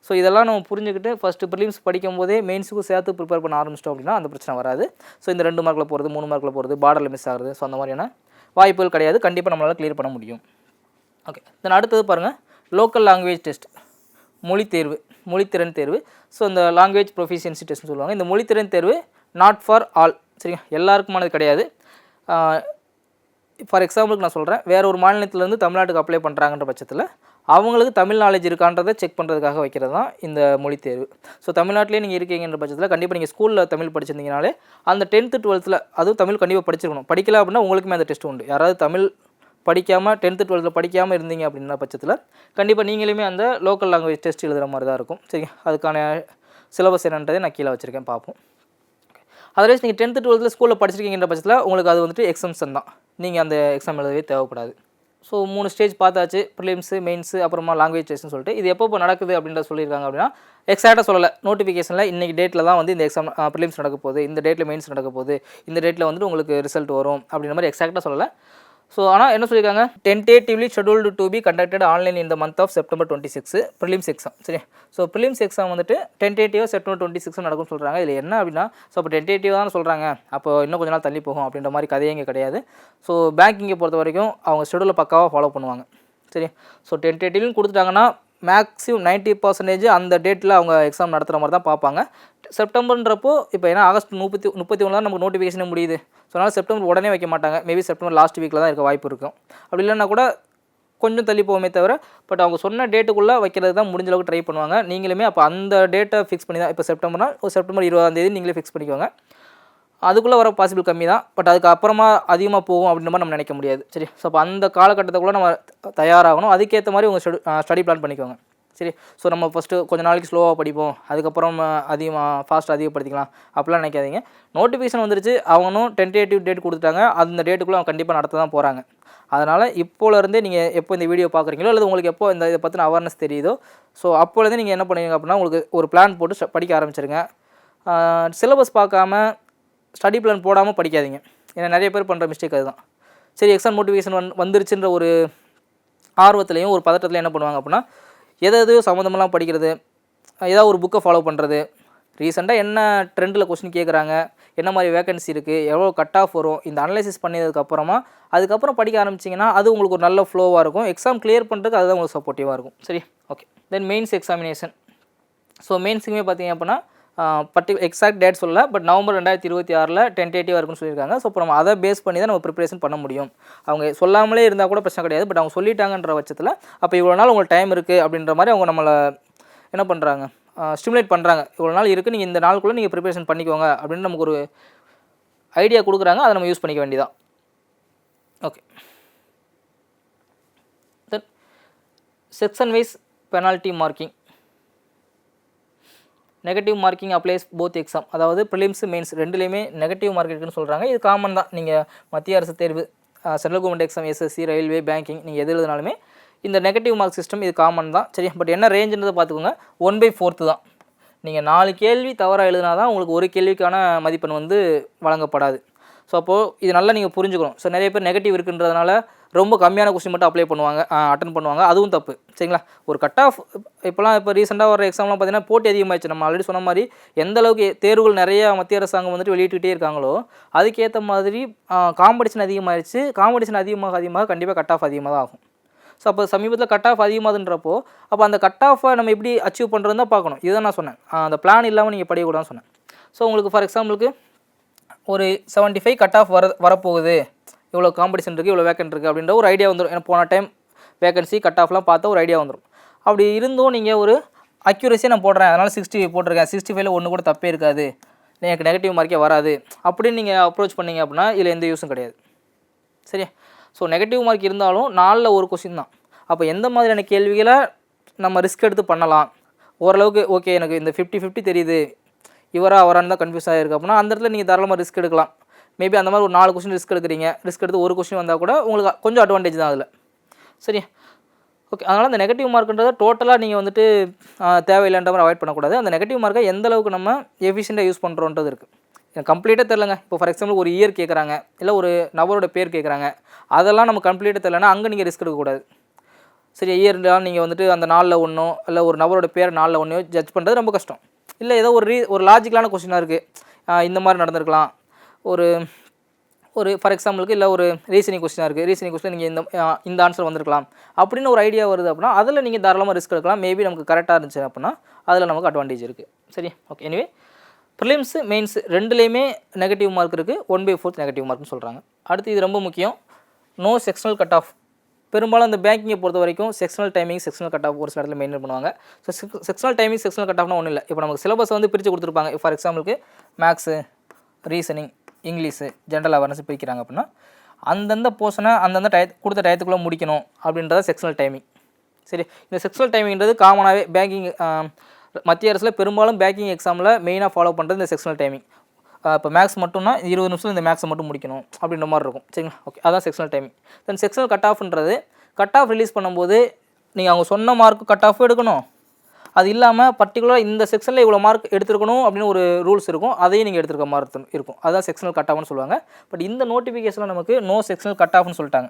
ஸோ இதெல்லாம் நம்ம புரிஞ்சுக்கிட்டு ஃபஸ்ட்டு ப்ரிலிம்ஸ் படிக்கும் போதே மெயின்ஸுக்கும் சேர்த்து ப்ரிப்பேர் பண்ண ஆரம்பிச்சிட்டோம் அப்படின்னா அந்த பிரச்சனை வராது ஸோ இந்த 2 மார்க்கில் போகிறது 3 மார்க்கில் போகிறது பார்டரில் மிஸ் ஆகுது ஸோ அந்த மாதிரியான வாய்ப்புகள் கிடையாது கண்டிப்பாக நம்மளால் கிளியர் பண்ண முடியும் ஓகே தென் அடுத்தது பாருங்கள் லோக்கல் லாங்குவேஜ் டெஸ்ட் மொழித்திறன் தேர்வு ஸோ இந்த லாங்குவேஜ் ப்ரொஃபிஷியன்சி டெஸ்ட்னு சொல்லுவாங்க இந்த மொழித்திறன் தேர்வு நாட் ஃபார் ஆல் சரிங்க எல்லாருக்குமானது கிடையாது ஃபார் எக்ஸாம்பிளுக்கு நான் சொல்கிறேன் வேறு ஒரு மாநிலத்திலேருந்து தமிழ்நாட்டுக்கு அப்ளை பண்ணுறாங்கன்ற பட்சத்தில் அவங்களுக்கு தமிழ் நாலேஜ் இருக்கான்றதை செக் பண்ணுறதுக்காக வைக்கிறது தான் இந்த மொழித் தேர்வு ஸோ தமிழ்நாட்டிலே நீங்கள் இருக்கீங்கன்ற பட்சத்தில் கண்டிப்பாக நீங்கள் ஸ்கூலில் தமிழ் படிச்சிருந்தீங்கனாலே அந்த 10th 12th அதுவும் தமிழ் கண்டிப்பாக படிச்சிருக்கணும் படிக்கல அப்படின்னா உங்களுக்குமே அந்த டெஸ்ட் உண்டு யாராவது தமிழ் படிக்காமல் 10th 12th படிக்காமல் இருந்தீங்க அப்படின்ற பட்சத்தில் கண்டிப்பாக நீங்களுமே அந்த லோக்கல் லாங்குவேஜ் டெஸ்ட் எழுதுகிற மாதிரி தான் இருக்கும் சரி அதுக்கான சிலபஸ் என்னன்றதை நான் கீழே வச்சுருக்கேன் பார்ப்போம் அதர்வைஸ் நீங்கள் 10th 12th ஸ்கூலில் படிச்சிருக்கீங்கிற பட்சத்தில் உங்களுக்கு அது வந்துட்டு எக்ஸாம்ஷன் தான் நீங்கள் அந்த எக்ஸாம் எழுதவே தேவைப்படாது ஸோ 3 ஸ்டேஜ் பார்த்தாச்சு ப்ரிலிம்ஸு மெயின்ஸு அப்புறமா லாங்குவேஜ் டெஸ்ட்னு சொல்லிட்டு இது எப்போ நடக்குது அப்படின்ற சொல்லியிருக்காங்க அப்படின்னா எக்ஸாக்டாக சொல்லலை நோட்டிஃபிகேஷனில் இன்றைக்கி டேட்டில் தான் வந்து இந்த எக்ஸாம் ப்ரிலிம்ஸ் நடக்க போகுது இந்த டேட்டில் மெயின்ஸ் நடக்க போகுது இந்த டேட்டில் வந்துட்டு உங்களுக்கு ரிசல்ட் வரும் அப்படின்ற மாதிரி எக்ஸாக்டாக சொல்லலை ஸோ ஆனால் என்ன சொல்லியிருக்காங்க tentatively scheduled to be conducted online இந்த month of September 26 prelims exam சரி ஸோ ப்ரிலிம்ஸ் எக்ஸாம் வந்துட்டு டென்டேட்டிவாக September 26 நடக்கும்னு சொல்கிறாங்க இதில் என்ன அப்படின்னா ஸோ இப்போ டென்டேட்டிவாக தான் சொல்கிறாங்க அப்போ இன்னும் கொஞ்ச நாள் தள்ளி போகும் அப்படின்ற மாதிரி கதையே இங்கே கிடையாது ஸோ பேங்கிங்கை பொறுத்த வரைக்கும் அவங்க ஷெடியூலை பக்காவாக ஃபாலோ பண்ணுவாங்க சரி ஸோ டென்டேட்டிவ்னு கொடுத்துட்டாங்கன்னா மேக்ஸிமம் 90% அந்த டேட்டில் அவங்க எக்ஸாம் நடத்துகிற மாதிரி தான் பார்ப்பாங்க செப்டம்பர்ன்றப்போ இப்போ ஏன்னா ஆகஸ்ட் 31 தான் நமக்கு நோட்டிஃபிகேஷனே முடியுது ஸோ அதனால் செப்டம்பர் உடனே வைக்க மாட்டாங்க மேபி செப்டம்பர் லாஸ்ட் வீக்கில் தான் இருக்க வாய்ப்பு இருக்கும் அப்படி இல்லைன்னா கூட கொஞ்சம் தள்ளி போகுமே தவிர பட் அவங்க சொன்ன டேட்டுக்குள்ளே வைக்கிறது தான் முடிஞ்ச அளவுக்கு ட்ரை பண்ணுவாங்க நீங்களுமே அப்போ அந்த டேட்டை ஃபிக்ஸ் பண்ணி தான் இப்போ செப்டம்பர்னால் ஒரு செப்டம்பர் 20ஆம் நீங்களே ஃபிக்ஸ் பண்ணிக்கோங்க அதுக்குள்ளே வர பாசிபிள் கம்மி தான் பட் அதுக்கு அப்புறமா அதிகமாக போகும் அப்படின்ற மாதிரி நம்ம நினைக்க முடியாது சரி ஸோ அப்போ அந்த காலகட்டத்துக்குள்ளே நம்ம தயாராகணும் அதுக்கேற்ற மாதிரி உங்கள் ஸ்டடி பிளான் பண்ணிக்கோங்க சரி ஸோ நம்ம ஃபஸ்ட்டு கொஞ்சம் நாளைக்கு ஸ்லோவாக படிப்போம் அதுக்கப்புறம் அதிகப்படுத்திக்கலாம் அப்படிலாம் நினைக்காதீங்க நோட்டிஃபிகேஷன் வந்துருச்சு அவங்களும் டென்டேட்டிவ் டேட் கொடுத்துட்டாங்க அந்த டேட்டுக்குள்ளே அவங்க கண்டிப்பாக நடத்த தான் போகிறாங்க அதனால் இப்போலேருந்தே நீங்கள் எப்போ இந்த வீடியோ பார்க்குறீங்களோ அல்லது உங்களுக்கு எப்போ இந்த இதை பற்றின அவேர்னஸ் தெரியுதோ ஸோ அப்போலேருந்தே நீங்கள் என்ன பண்ணுவீங்க அப்படின்னா உங்களுக்கு ஒரு பிளான் போட்டு படிக்க ஆரம்பிச்சிருங்க சிலபஸ் பார்க்காம ஸ்டடி பிளான் போடாமல் படிக்காதீங்க ஏன்னா நிறைய பேர் பண்ணுற மிஸ்டேக் அதுதான் சரி எக்ஸாம் நோட்டிஃபிகேஷன் வந்துருச்சுன்ற ஒரு ஆர்வத்துலேயும் ஒரு பதட்டத்துலையும் என்ன பண்ணுவாங்க அப்படின்னா எதாவது சம்மந்தமெல்லாம் படிக்கிறது ஏதாவது ஒரு புக்கை ஃபாலோ பண்ணுறது ரீசெண்டாக என்ன ட்ரெண்டில் கொஸ்டின் கேட்குறாங்க என்ன மாதிரி வேகன்சி இருக்குது எவ்வளோ கட் ஆஃப் வரும் இந்த அனலைசிஸ் பண்ணதுக்கப்புறமா அதுக்கப்புறம் படிக்க ஆரம்பிச்சிங்கன்னா அது உங்களுக்கு ஒரு நல்ல ஃப்ளோவாக இருக்கும் எக்ஸாம் கிளியர் பண்ணுறதுக்கு அதுதான் உங்களுக்கு சப்போர்ட்டிவாக இருக்கும் சரி okay then mains examination so மெயின்ஸுக்குமே பார்த்தீங்க அப்படின்னா எக்ஸாக்ட் டேட் சொல்லல பட் நவம்பர் 2026 டென்டேட்டிவாக இருக்குன்னு சொல்லியிருக்காங்க ஸோ இப்போ நம்ம அதை பேஸ் பண்ணி தான் நம்ம ப்ரிப்பரேஷன் பண்ண முடியும் அவங்க சொல்லாமலே இருந்தால் கூட பிரச்சனை கிடையாது பட் அவங்க சொல்லிட்டாங்கன்ற பட்சத்தில் அப்போ இவ்வளோ நாள் உங்களுக்கு டைம் இருக்குது அப்படின்ற மாதிரி அவங்க நம்மளை என்ன பண்ணுறாங்க ஸ்டிமுலேட் பண்ணுறாங்க இவ்வளோ நாள் இருக்குது நீங்கள் இந்த நாளுக்குள்ளே நீங்கள் ப்ரிப்பரேஷன் பண்ணிக்கோங்க அப்படின்னு நமக்கு ஒரு ஐடியா கொடுக்குறாங்க அதை நம்ம யூஸ் பண்ணிக்க வேண்டியதான் okay then section wise penalty marking negative marking applies both exam அதாவது ப்ரிலிம்ஸ் மெயின்ஸ் ரெண்டுலேயுமே நெகட்டிவ் மார்க் இருக்குன்னு சொல்கிறாங்க இது காமன் தான் நீங்கள் மத்திய அரசு தேர்வு central government exam SSC railway banking நீங்கள் எது எழுதினாலுமே இந்த நெகட்டிவ் மார்க் சிஸ்டம் இது காமன் தான் சரி பட் என்ன ரேஞ்சுன்றதை பார்த்துக்கோங்க 1/4 தான் நீங்கள் 4 கேள்வி தவறாக எழுதினா தான் உங்களுக்கு ஒரு கேள்விக்கான மதிப்பெண் வந்து வழங்கப்படாது ஸோ அப்போது இது நல்லா நீங்கள் புரிஞ்சுக்கணும் ஸோ நிறைய பேர் நெகட்டிவ் இருக்குன்றதுனால ரொம்ப கம்மியான கொஸ்டின் மட்டும் அப்ளை பண்ணுவாங்க அட்டன் பண்ணுவாங்க அதுவும் தப்பு சரிங்களா ஒரு கட் ஆஃப் இப்போ ரீசெண்டாக வர எக்ஸாம்லாம் பார்த்தீங்கன்னா போட்டி அதிகமாகிடுச்சு நம்ம ஆல்ரெடி சொன்ன மாதிரி எந்த அளவுக்கு தேர்வுகள் நிறைய மத்திய அரசாங்கம் வந்துட்டு வெளியிட்டுக்கிட்டே இருக்காங்களோ அதுக்கேற்ற மாதிரி காம்படிஷன் அதிகமாகிடுச்சு காம்படிஷன் அதிகமாக கண்டிப்பாக கட் ஆஃப் அதிகமாக தான் ஆகும் ஸோ அப்போ சமீபத்தில் கட் ஆஃப் அதிகமாகுதுன்றப்போ அப்போ அந்த கட் ஆஃபை நம்ம எப்படி அச்சீவ் பண்ணுறதுன்னு தான் பார்க்கணும் இதுதான் நான் சொன்னேன் அந்த பிளான் இல்லாமல் நீங்கள் படிக்கக்கூடாதுன்னு சொன்னேன் ஸோ உங்களுக்கு ஃபார் எக்ஸாம்பிளுக்கு ஒரு 75 கட் ஆஃப் வரப்போகுது இவ்வளோ காம்படிஷன் இருக்குது இவ்வளோ வேக்கன்ட் இருக்குது அப்படின்ற ஒரு ஐடியா வந்துடும் ஏன்னா போன டைம் வேகன்சி கட் ஆஃப்லாம் பார்த்தா ஒரு ஐடியா வந்துடும் அப்படி இருந்தும் நீங்கள் ஒரு அக்யூரஸியாக நான் போடுறேன் அதனால் 60 போட்டிருக்கேன் 65ல் ஒன்று கூட தப்பே இருக்காது எனக்கு நெகட்டிவ் மார்க்கே வராது அப்படின்னு நீங்கள் அப்ரோச் பண்ணிங்க அப்படின்னா இதில் எந்த யூஸும் கிடையாது சரியா ஸோ நெகட்டிவ் மார்க் இருந்தாலும் 4ல் ஒரு கொஸ்டின் தான். அப்போ எந்த மாதிரியான கேள்விகளை நம்ம ரிஸ்க் எடுத்து பண்ணலாம், ஓரளவுக்கு ஓகே எனக்கு இந்த 50-50 தெரியுது, அவரான்னு தான் கன்ஃபியூஸ் ஆகிருக்கு அப்படின்னா அந்த இடத்துல நீங்கள் தாராளமாக ரிஸ்க் எடுக்கலாம். மேபி அந்த மாதிரி ஒரு 4 கொஸ்டின் ரிஸ்க் எடுக்கிறீங்க, ரிஸ்க் எடுத்து ஒரு கொஸ்டின் வந்தால் கூட உங்களுக்கு கொஞ்சம் அட்வான்டேஜ் தான் அதில். சரி, ஓகே. அதனால் அந்த நெகட்டிவ் மார்க்குன்றதை டோட்டலாக நீங்கள் வந்துட்டு தேவையில்லைன்ற மாதிரி அவாய்ட் பண்ணக்கூடாது. அந்த நெகட்டிவ் மார்க்கை எந்த அளவுக்கு நம்ம எஃபிஷியண்ட்டாக யூஸ் பண்ணுறோன்றது இருக்குது. எனக்கு கம்ப்ளீட்டாக தெரிலங்க, இப்போ ஃபார் எக்ஸாம்பிள் ஒரு இயர் கேட்குறாங்க, இல்லை ஒரு நபரோட பேர் கேட்குறாங்க, அதெல்லாம் நம்ம கம்ப்ளீட்டாக தெரிலனா அங்கே நீங்கள் ரிஸ்க் எடுக்கக்கூடாது. சரி, இயர்லாம் நீங்கள் வந்துட்டு அந்த 4ல் ஒன்றோ இல்லை ஒரு நபரோட பேர் 4ல் ஒன்றையோ ஜட்ஜ் பண்ணுறது ரொம்ப கஷ்டம். இல்லை ஏதோ ஒரு லாஜிக்கலான கொஸ்டினாக இருக்குது, இந்த மாதிரி நடந்திருக்கலாம், ஒரு ஒரு ஃபார் எக்ஸாம்பிளுக்கு இல்லை ஒரு ரீசனிங் கொஸ்டினாக இருக்குது, ரீசனிங் கொஸ்டின் நீங்கள் இந்த ஆன்சர் வந்திருக்கலாம் அப்படின்னு ஒரு ஐடியா வருது அப்படின்னா அதில் நீங்கள் தாராளமாக ரிஸ்க் எடுக்கலாம். மேபி நமக்கு கரெக்டாக இருந்துச்சு அப்படின்னா அதில் நமக்கு அட்வான்டேஜ் இருக்குது. சரி, ஓகே. எனிவே ப்ரிலிம்ஸு மெயின்ஸ் ரெண்டுலேயுமே நெகட்டிவ் மார்க் இருக்குது, 1/4 நெகட்டிவ் மார்க்னு சொல்கிறாங்க. அடுத்து இது ரொம்ப முக்கியம், நோ செக்ஷனல் கட் ஆஃப். பெரும்பாலும் அந்த பேங்கிங்கை பொறுத்த வரைக்கும் sectional timing, sectional cut off ஒரு சில இடத்துல மெயின்டைன் பண்ணுவாங்க. So sectional timing, sectional cut ஆஃப்னா ஒன்றும் இல்லை. இப்போ நமக்கு சிலபஸ் வந்து பிரித்து கொடுத்துருப்பாங்க. ஃபார் எக்ஸாம்பிளுக்கு maths, reasoning, English, general awareness பிரிக்கிறாங்க அப்படின்னா அந்தந்த போர்ஷனை அந்தந்த கொடுத்த டயத்துக்குள்ளே முடிக்கணும் அப்படின்றத செக்ஷனல் டைமிங். சரி, இந்த செக்ஷனல் டைமிங்கிறது காமனாகவே பேங்கிங் மத்திய அரசில் பெரும்பாலும் பேங்கிங் எக்ஸாமில் மெயினாக ஃபாலோ பண்ணுறது இந்த செக்ஷனல் டைமிங். இப்போ மேக்ஸ் மட்டும்னா 20 நிமிஷம் இந்த மேக்ஸை மட்டும் முடிக்கணும் அப்படின்ற மாதிரி இருக்கும். சரிங்களா, ஓகே. அதான் sectional timing. Then sectional cut ஆஃப்ன்றது கட் ஆஃப் ரிலீஸ் பண்ணும்போது நீங்கள் அவங்க சொன்ன மார்க்கு கட் ஆஃப் எடுக்கணும், அது இல்லாமல் பர்டிகுலராக இந்த செக்ஷனில் இவ்வளோ மார்க் எடுத்துருக்கணும் அப்படின்னு ஒரு ரூல்ஸ் இருக்கும், அதையும் நீங்கள் எடுத்துருக்க மாதிரி இருக்கும். அதுதான் செக்ஷனல் கட் ஆஃப்னு சொல்லுவாங்க. பட் இந்த நோட்டிஃபிகேஷனில் நமக்கு நோ செக்ஷனல் கட் ஆஃப்னு சொல்லிட்டாங்க.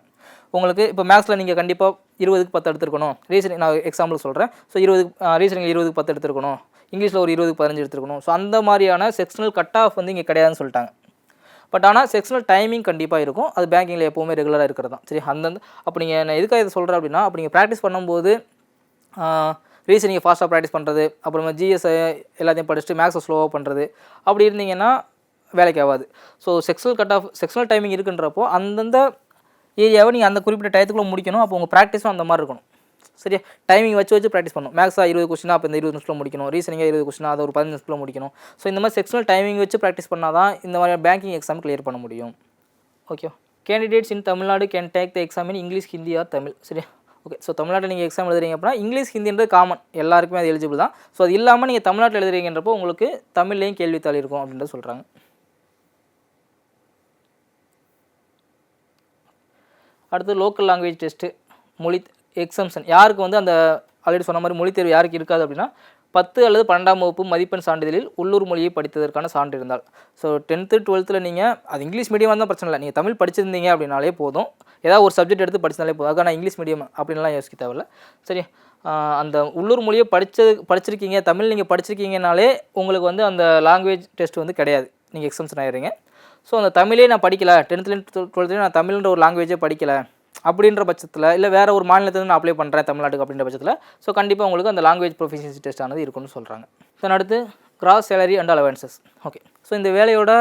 உங்களுக்கு இப்போ மேக்ஸில் நீங்கள் கண்டிப்பாக 20க்கு 10 எடுத்துருக்கணும், ரீசனிங் நான் எக்ஸாம்பிள் சொல்கிறேன். ஸோ 20 ரீசனிங் 20க்கு 10 எடுத்துருக்கணும், இங்கிலீஷில் ஒரு 20க்கு 15 எடுத்துருக்கணும். ஸோ அந்த மாதிரியான செக்ஷனல் கட் ஆஃப் வந்து இங்கே கிடையாதுன்னு சொல்லிட்டாங்க. பட் ஆனால் செக்ஷனல் டைமிங் கண்டிப்பாக இருக்கும், அது பேங்கிங்கில் எப்போவுமே ரெகுலராக இருக்கிறது தான். சரி, அந்தந்த அப்போ நீங்கள் நான் எதுக்காக இதை சொல்கிறேன் அப்படின்னா, அப்போ நீங்கள் ப்ராக்டிஸ் பண்ணும்போது ரீசனிங்கை ஃபாஸ்ட்டாக ப்ராக்டிஸ் பண்ணுறது, அப்புறமா ஜிஎஸ் எல்லாத்தையும் படிச்சுட்டு மேக்ஸை ஸ்லோவாக பண்ணுறது, அப்படி இருந்தீங்கன்னா வேலைக்கு ஆகாது. So sectional cut off, sectional timing இருக்குன்றப்போ அந்தந்த ஏரியாவை நீங்கள் அந்த குறிப்பிட்ட டயத்துக்குள்ளே முடிக்கணும். அப்போ உங்கள் ப்ராக்டிஸும் அந்த மாதிரி இருக்கணும். சரியா, டைமிங் வச்சு ப்ராக்டிஸ் பண்ணணும். மேக்ஸாக 20 கொஸ்டினா அப்போ இந்த 20 நிமிஷத்தில் முடிக்கணும், ரீசனிங்காக 20 கொஸ்டினா அதை ஒரு 15 நிமிஷத்தில் முடிக்கணும். ஸோ இந்த மாதிரி செக்ஷனல் டைமிங் வச்சு ப்ராக்டிஸ் பண்ணால் தான் இந்த மாதிரி பேங்கிங் எக்ஸாம் கிளியர் பண்ண முடியும். Okay, candidates in Tamil Nadu can take the exam in English, Hindi or Tamil. சரியா, ஓகே. ஸோ தமிழ்நாட்டில் நீங்கள் எக்ஸாம் எழுதுறீங்க அப்படின்னா இங்கிலீஷ், ஹிந்தின்றது காமன், எல்லாருக்குமே அது எலிஜிபிள் தான். ஸோ அது இல்லாமல் நீங்கள் தமிழ்நாட்டில் எழுதுறீங்கன்றப்போ உங்களுக்கு தமிழ்லேயும் கேள்வித்தாள் இருக்கும் அப்படின்றத சொல்கிறாங்க. அடுத்து லோக்கல் லாங்குவேஜ் டெஸ்ட்டு, மொழி எக்ஸம்ஷன். யாருக்கு வந்து அந்த ஆல்ரெடி சொன்ன மாதிரி மொழி தேர்வு யாருக்கு இருக்காது அப்படின்னா 10 அல்லது 12ஆம் வகுப்பு மதிப்பெண் சான்றிதழில் உள்ளூர் மொழியை படித்ததற்கான சான்று இருந்தால். ஸோ 10th 12th நீங்கள் அது இங்கிலீஷ் மீடியம் தான் பிரச்சனை இல்லை, நீங்கள் தமிழ் படிச்சிருந்தீங்க அப்படின்னாலே போதும், ஏதாவது ஒரு சப்ஜெக்ட் எடுத்து படிச்சினாலே போதும். அதுக்காக நான் இங்கிலீஷ் மீடியம் அப்படின்லாம் யோசிக்க தேவையில்ல. சரி, அந்த உள்ளூர் மொழியை படிச்சிருக்கீங்க, தமிழ் நீங்கள் படிச்சிருக்கீங்கனாலே உங்களுக்கு வந்து அந்த லாங்குவேஜ் டெஸ்ட் வந்து கிடையாது, நீங்கள் எக்ஸம்ஷன் ஆகிடுறீங்க. ஸோ அந்த தமிழே நான் படிக்கலை, 10th 12th நான் தமிழ்ன்ற ஒரு லாங்குவேஜே படிக்கலை அப்படின்ற பட்சத்தில், இல்லை வேறு ஒரு மாநிலத்துலேருந்து நான் அப்ளை பண்ணுறேன் தமிழ்நாட்டுக்கு அப்படின்ற பட்சத்தில், ஸோ கண்டிப்பாக உங்களுக்கு அந்த லாங்குவேஜ் ப்ரொஃபிஷியன்சி டெஸ்ட் ஆனது இருக்குன்னு சொல்கிறாங்க. தென் அடுத்து cross salary and allowances. Okay, so இந்த வேலையோட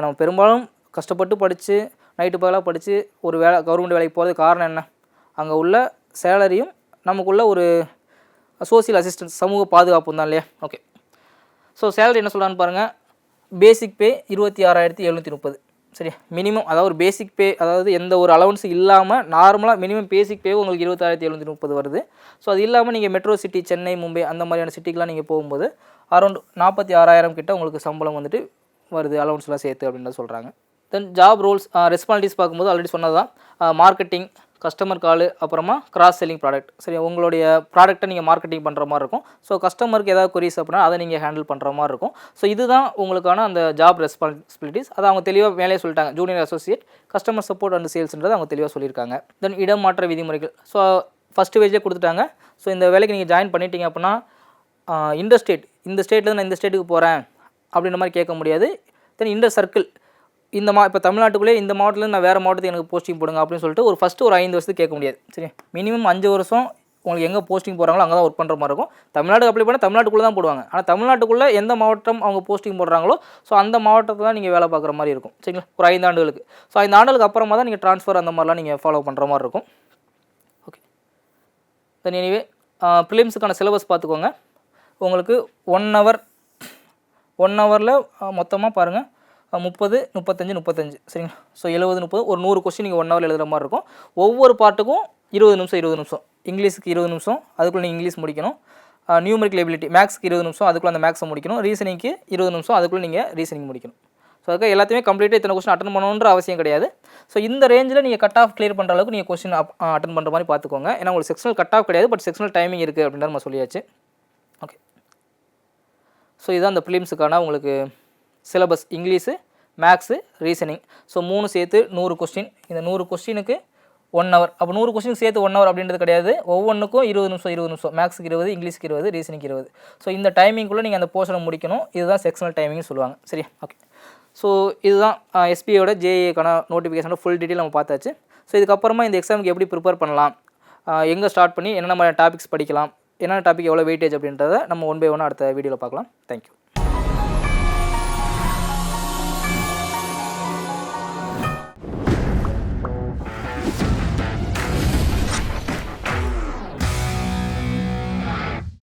நம்ம பெரும்பாலும் கஷ்டப்பட்டு படித்து நைட்டு பகலாக படித்து ஒரு கவர்மெண்ட் வேலைக்கு போகிறது காரணம் என்ன, அங்கே உள்ள சேலரியும் நமக்குள்ள ஒரு சோசியல் அசிஸ்டன்ஸ், சமூக பாதுகாப்பு தான் இல்லையா. ஓகே, ஸோ சேலரி என்ன சொல்கிறான்னு பாருங்கள். பேசிக் பே 26,730. சரி, மினிமம் அதாவது ஒரு பேசிக் பே, அதாவது எந்த ஒரு அலவன்ஸ் இல்லாமல் நார்மலாக மினிமம் பேசிக் பே உங்களுக்கு 26,730 வருது. ஸோ அது இல்லாமல் நீங்கள் மெட்ரோ சிட்டி, சென்னை, மும்பை அந்த மாதிரியான சிட்டிக்கெலாம் நீங்கள் போகும்போது அரௌண்ட் 46,000 கிட்ட உங்களுக்கு சம்பளம் வந்துட்டு வருது, அலவன்ஸ்லாம் சேர்த்து அப்படின்றத சொல்கிறாங்க. தென் ஜாப் ரோல்ஸ், ரெஸ்பான்சிபிலிட்டிஸ் பார்க்கும்போது ஆல்ரெடி சொன்னது தான், மார்க்கெட்டிங், கஸ்டமர் காலு, அப்புறமா கிராஸ் செல்லிங் ப்ராடக்ட். சரி, உங்களுடைய ப்ராடக்ட்டை நீங்கள் மார்க்கெட்டிங் பண்ணுற மாதிரி இருக்கும். ஸோ கஸ்டமருக்கு ஏதாவது கொரிஸ் அப்படின்னா அதை நீங்கள் ஹேண்டில் பண்ணுற மாதிரி இருக்கும். ஸோ இதுதான் உங்களுக்கான அந்த ஜாப் ரெஸ்பான்சிபிலிட்டிஸ். அதை அவங்க தெளிவாக வேலையை சொல்லிட்டாங்க, junior associate customer support and சேல்ஸ்ன்றது அவங்க தெளிவாக சொல்லியிருக்காங்க. தென் இடமாற்ற விதிமுறைகள், ஸோ ஃபஸ்ட்டு பேஜே கொடுத்துட்டாங்க. ஸோ இந்த வேலைக்கு நீங்கள் ஜாயின் பண்ணிட்டீங்க அப்படின்னா இந்த ஸ்டேட்லேருந்து நான் இந்த ஸ்டேட்டுக்கு போகிறேன் அப்படின்ற மாதிரி கேட்க முடியாது. தென் இந்த சர்க்கிள், இந்த இப்போ தமிழ்நாட்டுக்குள்ளே இந்த மாவட்டத்தில் நான் வேறு மாவட்டத்துக்கு எனக்கு போஸ்டிங் போடுங்க அப்படின்னு சொல்லிட்டு ஒரு ஃபஸ்ட்டு ஒரு 5 வருஷத்துக்கு கேட்க முடியாது. சரி, மினிமம் 5 வருஷம் உங்களுக்கு எங்கே போஸ்டிங் போகிறாங்களோ அங்கே தான் ஒர்க் பண்ணுற மாதிரி இருக்கும். தமிழ்நாடு அப்ளை பண்ணால் தமிழ்நாட்டுக்குள்ளே தான் போடுவாங்க. ஆனால் தமிழ்நாட்டுக்குள்ளே எந்த மாவட்டம் அவங்க போஸ்டிங் போடுறாங்களோ ஸோ அந்த மாவட்டத்தில் தான் நீங்கள் வேலை பார்க்குற மாதிரி இருக்கும். சரிங்களா, ஒரு 5 ஆண்டுகளுக்கு. ஸோ 5 ஆண்டுகளுக்கு அப்புறமா தான் நீங்கள் ட்ரான்ஸ்ஃபர் அந்த மாதிரிலாம் நீங்கள் ஃபாலோ பண்ணுற மாதிரி இருக்கும். ஓகே, தென் எனிவே ப்ரிலிம்ஸுக்கான சிலபஸ் பார்த்துக்கோங்க. உங்களுக்கு 1 ஹவரில் மொத்தமாக பாருங்கள் 30 35 35 சரிங்களா. ஸோ 70 30 ஒரு 100 கொஸ்டின் நீங்கள் 1 ஹவரில் எழுதுகிற மாதிரி இருக்கும். ஒவ்வொரு பார்ட்டுக்கும் 20 நிமிஷம் 20 நிமிஷம். இங்கிலீஷுக்கு 20 நிமிஷம், அதுக்குள்ளே நீங்கள் இங்கிலீஷ் முடிக்கணும். நியூமரிக்கல் எபிலிட்டி மேக்ஸ்க்கு 20 நிமிஷம், அதுக்குள்ளே அந்த மேக்ஸை முடிக்கணும். ரீசனிங்க்கு 20 நிமிஷம், அதுக்குள்ளே நீங்கள் ரீசனிங் முடிக்கணும். ஸோ அதுக்காக எல்லாத்தையுமே கம்ப்ளீட்டாக இத்தனை கொஸ்டின் அட்டன் பண்ணணுன்ற அவசியம் கிடையாது. ஸோ இந்த ரேஞ்சில் நீங்கள் கட் ஆஃப் கிளியர் பண்ணுற அளவுக்கு நீங்கள் கொஸ்டின் அட்டன் பண்ணுற மாதிரி பார்த்துக்கோங்க. ஏன்னா உங்களுக்கு செக்ஷனல் கட் ஆஃப் கிடையாது, பட் செக்ஷனல் டைமிங் இருக்குது அப்படின்ற நம்ம சொல்லியாச்சு. ஓகே, ஸோ இதுதான் அந்த ப்ரிலிம்ஸுக்கான உங்களுக்கு syllabus. English, maths, reasoning, so 3 சேர்த்து 100 கொஸ்டின். இந்த 100 கொஸ்டினுக்கு 1 ஹவர். அப்போ 100 கொஸ்டின் சேர்த்து 1 ஹவர் அப்படின்றது கிடையாது. ஒவ்வொன்றுக்கும் 20 நிமிஷம் 20 நிமிஷம். மேக்ஸுக்கு 20, இங்கிலீஷ்க்கு 20, ரீசனிங்க்கு 20. ஸோ இந்த டைமிங்குள்ளே நீங்கள் அந்த போர்ஷனை முடிக்கணும். இதுதான் செக்ஷனல் டைமிங்னு சொல்லுவாங்க. சரியா? ஓகே, ஸோ இதுதான் எஸ்பிஐயோட ஜேஏக்கான நோட்டிஃபிகேஷனோட ஃபுல் டீட்டெயில் நம்ம பார்த்தாச்சு. ஸோ இதுக்கப்புறமா இந்த எக்ஸாமுக்கு எப்படி ப்ரிப்பேர் பண்ணலாம், எங்கே ஸ்டார்ட் பண்ணி என்னென்ன டாபிக்ஸ் படிக்கலாம், என்னென்ன டாபிக் எவ்வளோ வெயிட்டேஜ் அப்படின்றத நம்ம ஒன் பை ஒன் அடுத்த வீடியோவில் பார்க்கலாம். தேங்க்யூ.